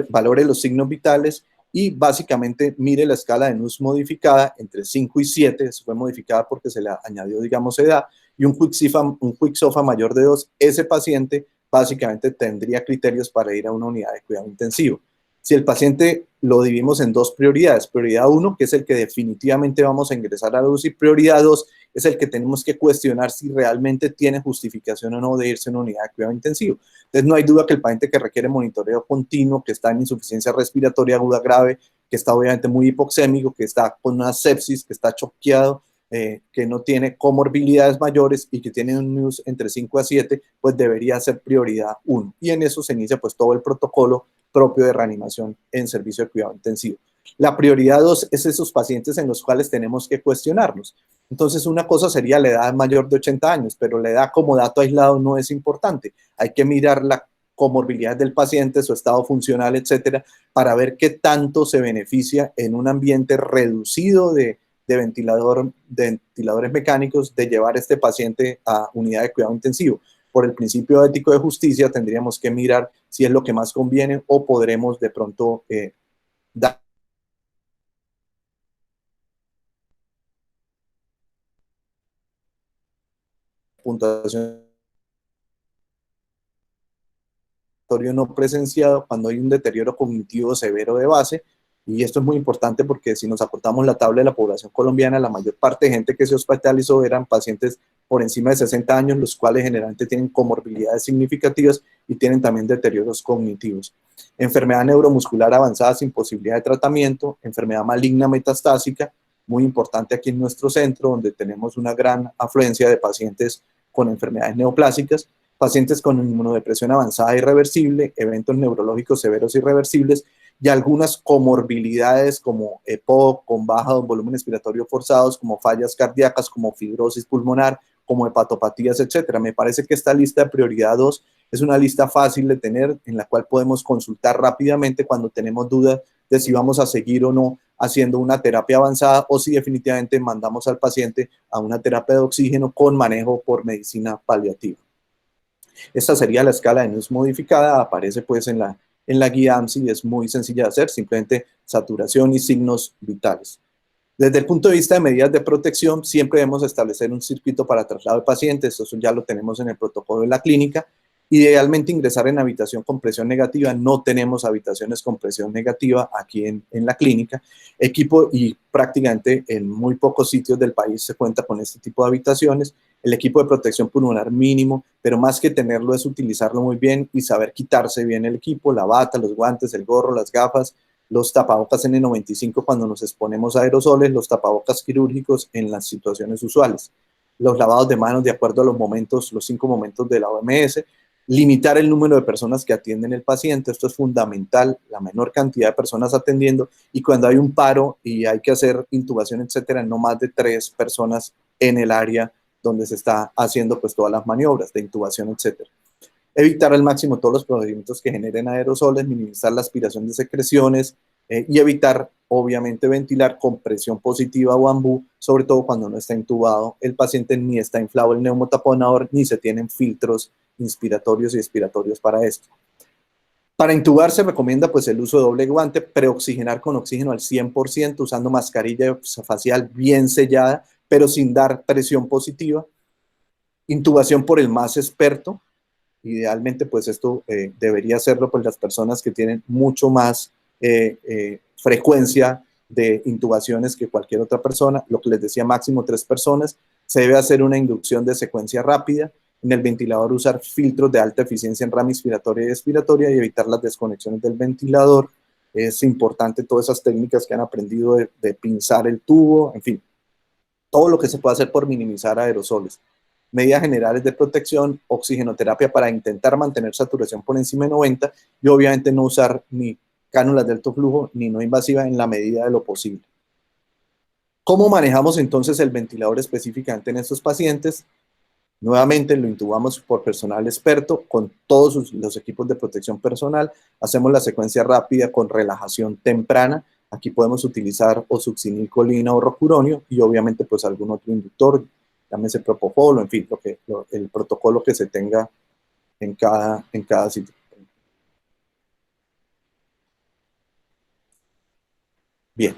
valore los signos vitales y básicamente mire la escala de NUS modificada entre 5 y 7, eso fue modificada porque se le añadió, digamos, edad, y un Quick-SOFA mayor de 2, ese paciente básicamente tendría criterios para ir a una unidad de cuidado intensivo. Si el paciente lo dividimos en dos prioridades, prioridad 1, que es el que definitivamente vamos a ingresar a la UCI, prioridad 2 es el que tenemos que cuestionar si realmente tiene justificación o no de irse a una unidad de cuidado intensivo. Entonces no hay duda que el paciente que requiere monitoreo continuo, que está en insuficiencia respiratoria aguda grave, que está obviamente muy hipoxémico, que está con una sepsis, que está choqueado, que no tiene comorbilidades mayores y que tiene un NUS entre 5 a 7, pues debería ser prioridad 1. Y en eso se inicia pues todo el protocolo propio de reanimación en servicio de cuidado intensivo. La prioridad 2 es esos pacientes en los cuales tenemos que cuestionarnos. Entonces, una cosa sería la edad mayor de 80 años, pero la edad como dato aislado no es importante. Hay que mirar la comorbilidad del paciente, su estado funcional, etcétera, para ver qué tanto se beneficia en un ambiente reducido de ventiladores mecánicos de llevar a este paciente a unidad de cuidado intensivo. Por el principio ético de justicia tendríamos que mirar si es lo que más conviene o podremos de pronto dar puntuación no presenciado cuando hay un deterioro cognitivo severo de base. Y esto es muy importante porque si nos acortamos la tabla de la población colombiana, la mayor parte de gente que se hospitalizó eran pacientes por encima de 60 años, los cuales generalmente tienen comorbilidades significativas y tienen también deterioros cognitivos. Enfermedad neuromuscular avanzada sin posibilidad de tratamiento, enfermedad maligna metastásica, muy importante aquí en nuestro centro, donde tenemos una gran afluencia de pacientes con enfermedades neoplásicas, pacientes con inmunodepresión avanzada irreversible, eventos neurológicos severos irreversibles y algunas comorbilidades como EPOC, con baja volumen expiratorio forzados, como fallas cardíacas, como fibrosis pulmonar, como hepatopatías, etcétera. Me parece que esta lista de prioridad 2 es una lista fácil de tener, en la cual podemos consultar rápidamente cuando tenemos dudas de si vamos a seguir o no haciendo una terapia avanzada o si definitivamente mandamos al paciente a una terapia de oxígeno con manejo por medicina paliativa. Esta sería la escala de NUS modificada, aparece pues en la guía AMSI y es muy sencilla de hacer, simplemente saturación y signos vitales. Desde el punto de vista de medidas de protección, siempre debemos establecer un circuito para traslado de pacientes, eso ya lo tenemos en el protocolo de la clínica. Idealmente ingresar en habitación con presión negativa, no tenemos habitaciones con presión negativa aquí en la clínica. Equipo, y prácticamente en muy pocos sitios del país se cuenta con este tipo de habitaciones. El equipo de protección pulmonar mínimo, pero más que tenerlo es utilizarlo muy bien y saber quitarse bien el equipo, la bata, los guantes, el gorro, las gafas, los tapabocas N95 cuando nos exponemos a aerosoles, los tapabocas quirúrgicos en las situaciones usuales, los lavados de manos de acuerdo a los momentos, los 5 momentos de la OMS, limitar el número de personas que atienden el paciente, esto es fundamental, la menor cantidad de personas atendiendo, y cuando hay un paro y hay que hacer intubación, etcétera, no más de 3 personas en el área donde se está haciendo pues todas las maniobras de intubación, etcétera. Evitar al máximo todos los procedimientos que generen aerosoles, minimizar la aspiración de secreciones y evitar, obviamente, ventilar con presión positiva o ambú, sobre todo cuando no está intubado el paciente, ni está inflado el neumotaponador, ni se tienen filtros inspiratorios y expiratorios para esto. Para intubar se recomienda pues el uso de doble guante, preoxigenar con oxígeno al 100%, usando mascarilla facial bien sellada, pero sin dar presión positiva. Intubación por el más experto. Idealmente, pues esto debería hacerlo por las personas que tienen mucho más frecuencia de intubaciones que cualquier otra persona. Lo que les decía, máximo 3 personas. Se debe hacer una inducción de secuencia rápida. En el ventilador usar filtros de alta eficiencia en rama inspiratoria y expiratoria y evitar las desconexiones del ventilador. Es importante todas esas técnicas que han aprendido de pinzar el tubo, en fin, todo lo que se puede hacer por minimizar aerosoles. Medidas generales de protección, oxigenoterapia para intentar mantener saturación por encima de 90 y obviamente no usar ni cánulas de alto flujo ni no invasiva en la medida de lo posible. ¿Cómo manejamos entonces el ventilador específicamente en estos pacientes? Nuevamente lo intubamos por personal experto con todos los equipos de protección personal. Hacemos la secuencia rápida con relajación temprana. Aquí podemos utilizar o succinilcolina o rocuronio y obviamente pues algún otro inductor, llámese propofol, en fin, el protocolo que se tenga en cada sitio. Bien,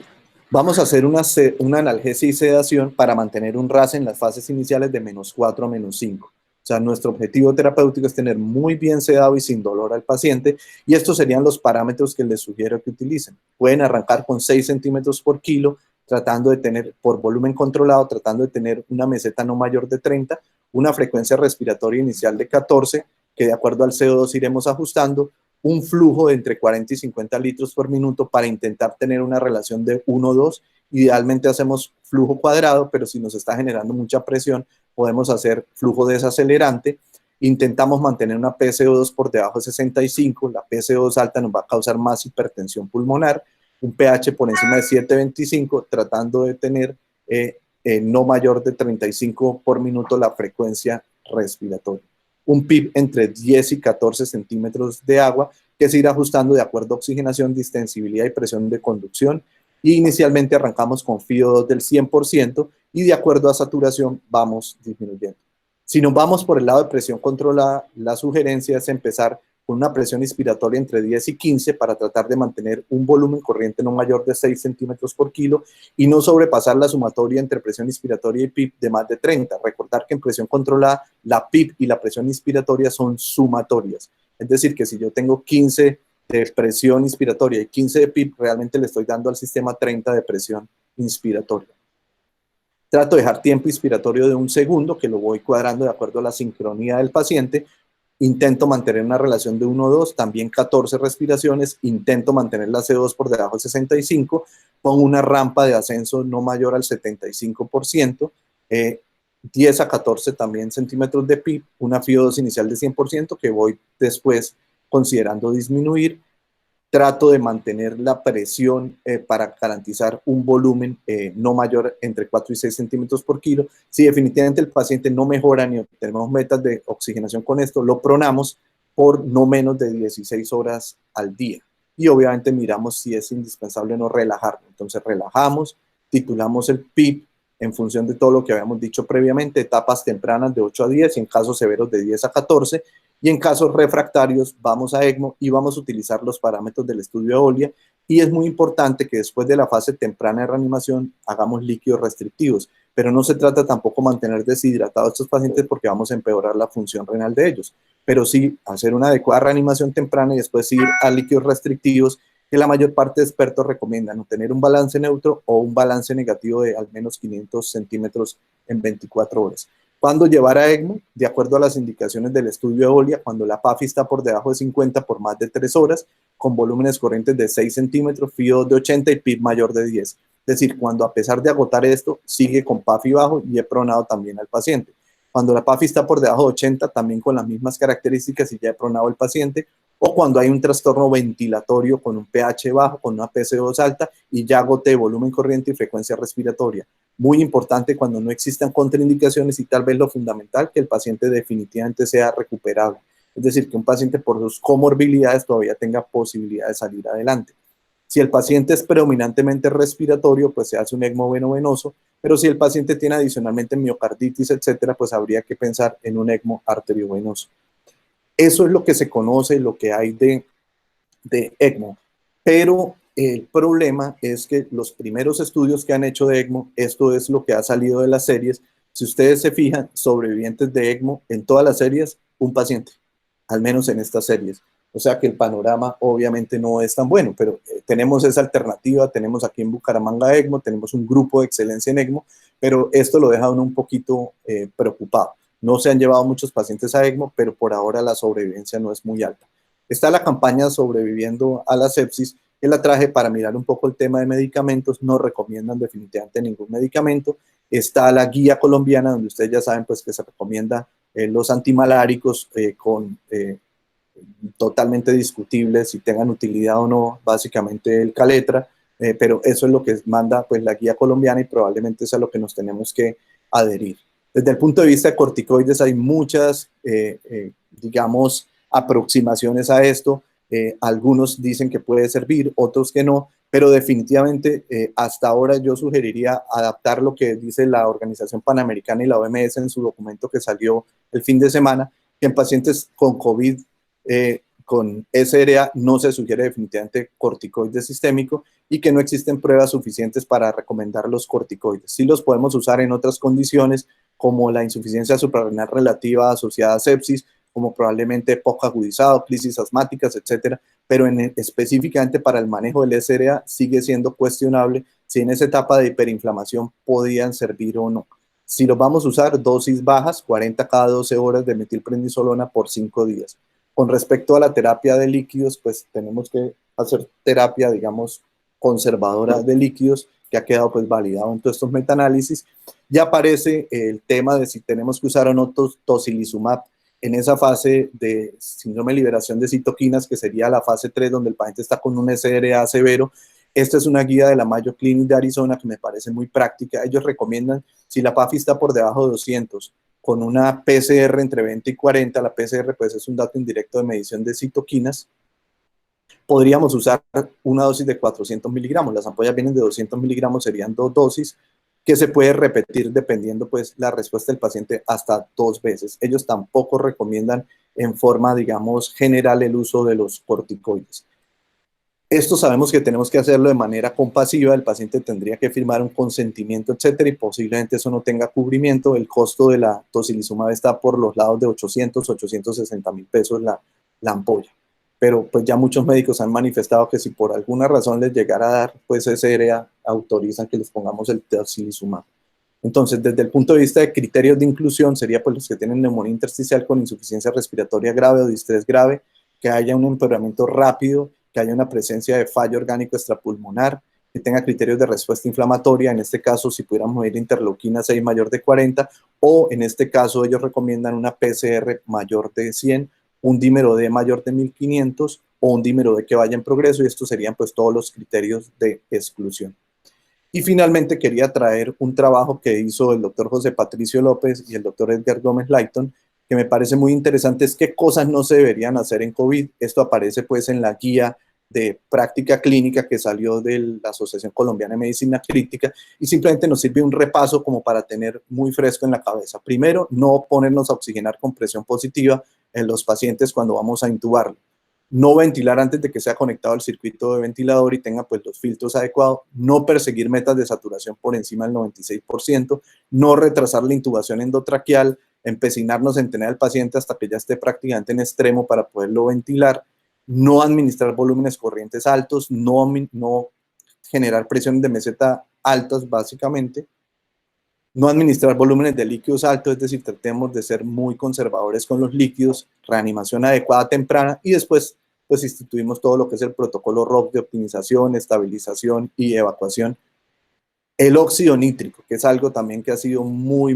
vamos a hacer una analgesia y sedación para mantener un RAS en las fases iniciales de -4 a -5. O sea, nuestro objetivo terapéutico es tener muy bien sedado y sin dolor al paciente, y estos serían los parámetros que les sugiero que utilicen. Pueden arrancar con 6 centímetros por kilo, tratando de tener, por volumen controlado, tratando de tener una meseta no mayor de 30, una frecuencia respiratoria inicial de 14, que de acuerdo al CO2 iremos ajustando, un flujo de entre 40 y 50 litros por minuto para intentar tener una relación de 1-2. Idealmente hacemos flujo cuadrado, pero si nos está generando mucha presión, podemos hacer flujo desacelerante. Intentamos mantener una PCO2 por debajo de 65, la PCO2 alta nos va a causar más hipertensión pulmonar, un pH por encima de 7.25, tratando de tener no mayor de 35 por minuto la frecuencia respiratoria. Un PIB entre 10 y 14 centímetros de agua, que se irá ajustando de acuerdo a oxigenación, distensibilidad y presión de conducción. Y inicialmente arrancamos con FiO2 del 100% y de acuerdo a saturación vamos disminuyendo. Si nos vamos por el lado de presión controlada, la sugerencia es empezar con una presión inspiratoria entre 10 y 15 para tratar de mantener un volumen corriente no mayor de 6 centímetros por kilo y no sobrepasar la sumatoria entre presión inspiratoria y PIB de más de 30. Recordar que en presión controlada la PIB y la presión inspiratoria son sumatorias. Es decir, que si yo tengo 15 de presión inspiratoria y 15 de PIB, realmente le estoy dando al sistema 30 de presión inspiratoria. Trato de dejar tiempo inspiratorio de 1 segundo, que lo voy cuadrando de acuerdo a la sincronía del paciente. Intento mantener una relación de 1-2, también 14 respiraciones. Intento mantener la CO2 por debajo de 65. Pongo una rampa de ascenso no mayor al 75%. 10 a 14 también centímetros de PIB. Una FiO2 inicial de 100% que voy después considerando disminuir. Trato de mantener la presión para garantizar un volumen no mayor entre 4 y 6 centímetros por kilo. Si definitivamente el paciente no mejora ni obtenemos metas de oxigenación con esto, lo pronamos por no menos de 16 horas al día. Y obviamente miramos si es indispensable o no relajarlo. Entonces relajamos, titulamos el PIB en función de todo lo que habíamos dicho previamente, etapas tempranas de 8 a 10 y en casos severos de 10 a 14. Y en casos refractarios vamos a ECMO y vamos a utilizar los parámetros del estudio Eolia. Y es muy importante que después de la fase temprana de reanimación hagamos líquidos restrictivos. Pero no se trata tampoco de mantener deshidratados a estos pacientes porque vamos a empeorar la función renal de ellos. Pero sí hacer una adecuada reanimación temprana y después ir a líquidos restrictivos, que la mayor parte de expertos recomiendan no tener un balance neutro o un balance negativo de al menos 500 centímetros en 24 horas. ¿Cuándo llevar a ECMO? De acuerdo a las indicaciones del estudio Eolia, cuando la PAFI está por debajo de 50 por más de 3 horas, con volúmenes corrientes de 6 centímetros, FiO2 de 80 y PIB mayor de 10. Es decir, cuando a pesar de agotar esto, sigue con PAFI bajo y he pronado también al paciente. Cuando la PAFI está por debajo de 80, también con las mismas características y ya he pronado al paciente. O cuando hay un trastorno ventilatorio con un pH bajo, con una PCO2 alta y ya agoté volumen corriente y frecuencia respiratoria. muy importante cuando no existan contraindicaciones y tal vez lo fundamental, que el paciente definitivamente sea recuperable. Es decir, que un paciente por sus comorbilidades todavía tenga posibilidad de salir adelante. Si el paciente es predominantemente respiratorio, pues se hace un ECMO venoso, pero si el paciente tiene adicionalmente miocarditis, etcétera, pues habría que pensar en un ECMO arteriovenoso. Eso es lo que se conoce, lo que hay de ECMO, pero el problema es que los primeros estudios que han hecho de ECMO, esto es lo que ha salido de las series. Si ustedes se fijan, sobrevivientes de ECMO, en todas las series, un paciente, al menos en estas series. O sea que el panorama obviamente no es tan bueno, pero tenemos esa alternativa, tenemos aquí en Bucaramanga ECMO, tenemos un grupo de excelencia en ECMO, pero esto lo deja a uno un poquito preocupado. No se han llevado muchos pacientes a ECMO, pero por ahora la sobrevivencia no es muy alta. Está la campaña Sobreviviendo a la Sepsis, que la traje para mirar un poco el tema de medicamentos. No recomiendan definitivamente ningún medicamento. Está la guía colombiana, donde ustedes ya saben pues, que se recomienda los antimaláricos totalmente discutibles si tengan utilidad o no, básicamente el Caletra, pero eso es lo que manda pues, la guía colombiana y probablemente es a lo que nos tenemos que adherir. Desde el punto de vista de corticoides hay muchas, digamos, aproximaciones a esto. Algunos dicen que puede servir, otros que no, pero definitivamente hasta ahora yo sugeriría adaptar lo que dice la Organización Panamericana y la OMS en su documento que salió el fin de semana, que en pacientes con COVID, con SRA no se sugiere definitivamente corticoide sistémico y que no existen pruebas suficientes para recomendar los corticoides. Sí los podemos usar en otras condiciones como la insuficiencia suprarrenal relativa asociada a sepsis, como probablemente poco agudizado, crisis asmáticas, etcétera, pero específicamente para el manejo del SRA sigue siendo cuestionable si en esa etapa de hiperinflamación podían servir o no. Si los vamos a usar, dosis bajas, 40 cada 12 horas de metilprednisolona por 5 días. Con respecto a la terapia de líquidos, pues tenemos que hacer terapia, digamos, conservadora de líquidos, que ha quedado pues validado en todos estos metaanálisis. Ya aparece el tema de si tenemos que usar o no tocilizumab en esa fase de síndrome de liberación de citoquinas, que sería la fase 3, donde el paciente está con un SRA severo. Esta es una guía de la Mayo Clinic de Arizona que me parece muy práctica. Ellos recomiendan, si la PAFI está por debajo de 200, con una PCR entre 20 y 40, la PCR pues es un dato indirecto de medición de citoquinas, podríamos usar una dosis de 400 miligramos. Las ampollas vienen de 200 miligramos, serían 2 dosis, que se puede repetir dependiendo pues la respuesta del paciente hasta 2 veces. Ellos tampoco recomiendan en forma, digamos, general el uso de los corticoides. Esto sabemos que tenemos que hacerlo de manera compasiva, el paciente tendría que firmar un consentimiento, etcétera, y posiblemente eso no tenga cubrimiento. El costo de la tocilizumab está por los lados de 800, 860 mil pesos la ampolla. Pero pues ya muchos médicos han manifestado que si por alguna razón les llegara a dar, pues SRA autorizan que les pongamos el tocilizumab. Entonces, desde el punto de vista de criterios de inclusión, sería pues los que tienen neumonía intersticial con insuficiencia respiratoria grave o distrés grave, que haya un empeoramiento rápido, que haya una presencia de fallo orgánico extrapulmonar, que tenga criterios de respuesta inflamatoria, en este caso si pudiéramos medir interleuquina 6 mayor de 40, o en este caso ellos recomiendan una PCR mayor de 100, un dímero D mayor de 1500 o un dímero D que vaya en progreso, y estos serían pues todos los criterios de exclusión. Y finalmente quería traer un trabajo que hizo el doctor José Patricio López y el doctor Edgar Gómez Layton, que me parece muy interesante, es qué cosas no se deberían hacer en COVID. Esto aparece pues en la guía de práctica clínica que salió de la Asociación Colombiana de Medicina Crítica, y simplemente nos sirve un repaso como para tener muy fresco en la cabeza. Primero, no ponernos a oxigenar con presión positiva en los pacientes cuando vamos a intubarlo. No ventilar antes de que sea conectado al circuito de ventilador y tenga pues los filtros adecuados, no perseguir metas de saturación por encima del 96%, no retrasar la intubación endotraqueal, empecinarnos en tener al paciente hasta que ya esté prácticamente en extremo para poderlo ventilar, no administrar volúmenes corrientes altos, no generar presiones de meseta altas básicamente, no administrar volúmenes de líquidos altos, es decir, tratemos de ser muy conservadores con los líquidos, reanimación adecuada temprana, y después pues instituimos todo lo que es el protocolo ROC de optimización, estabilización y evacuación. El óxido nítrico, que es algo también que ha sido muy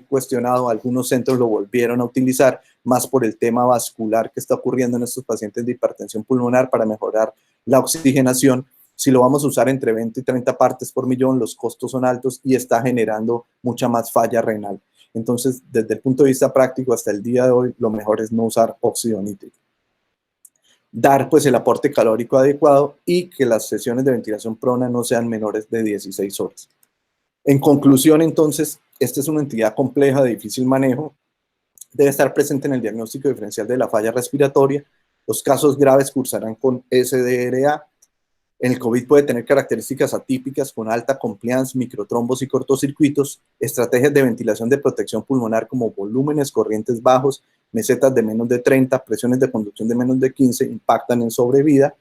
cuestionado, algunos centros lo volvieron a utilizar, más por el tema vascular que está ocurriendo en estos pacientes de hipertensión pulmonar para mejorar la oxigenación. Si lo vamos a usar entre 20 y 30 partes por millón, los costos son altos y está generando mucha más falla renal. Entonces, desde el punto de vista práctico, hasta el día de hoy, lo mejor es no usar óxido nítrico. Dar pues el aporte calórico adecuado y que las sesiones de ventilación prona no sean menores de 16 horas. En conclusión, entonces, esta es una entidad compleja de difícil manejo. Debe estar presente en el diagnóstico diferencial de la falla respiratoria. Los casos graves cursarán con SDRA. El COVID puede tener características atípicas con alta compliance, microtrombos y cortocircuitos, estrategias de ventilación de protección pulmonar como volúmenes corrientes bajos, mesetas de menos de 30, presiones de conducción de menos de 15 impactan en sobrevida.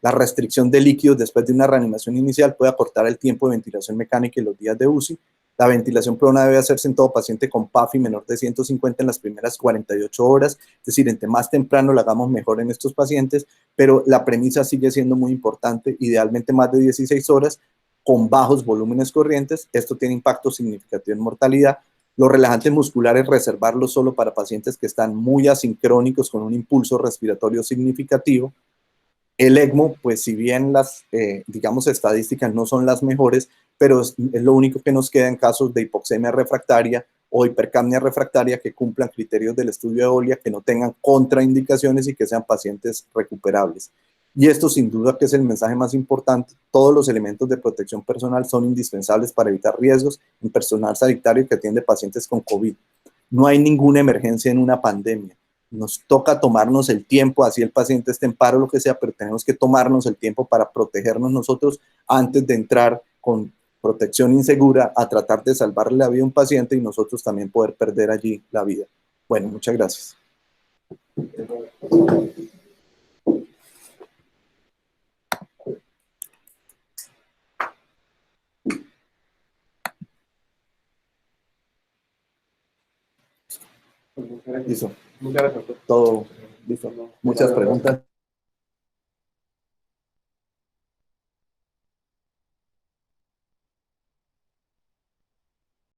La restricción de líquidos después de una reanimación inicial puede acortar el tiempo de ventilación mecánica y los días de UCI. La ventilación prona debe hacerse en todo paciente con PAFI menor de 150 en las primeras 48 horas, es decir, entre más temprano lo hagamos mejor en estos pacientes, pero la premisa sigue siendo muy importante, idealmente más de 16 horas con bajos volúmenes corrientes. Esto tiene impacto significativo en mortalidad. Los relajantes musculares, reservarlos solo para pacientes que están muy asincrónicos con un impulso respiratorio significativo. El ECMO, pues si bien las, digamos, estadísticas no son las mejores, pero es lo único que nos queda en casos de hipoxemia refractaria o hipercapnia refractaria que cumplan criterios del estudio de OLIA, que no tengan contraindicaciones y que sean pacientes recuperables. Y esto sin duda que es el mensaje más importante. Todos los elementos de protección personal son indispensables para evitar riesgos en personal sanitario que atiende pacientes con COVID. No hay ninguna emergencia en una pandemia. Nos toca tomarnos el tiempo, así el paciente esté en paro o lo que sea, pero tenemos que tomarnos el tiempo para protegernos nosotros antes de entrar con protección insegura a tratar de salvarle la vida a un paciente y nosotros también poder perder allí la vida. Bueno, muchas gracias. Listo. Todo listo. Muchas preguntas.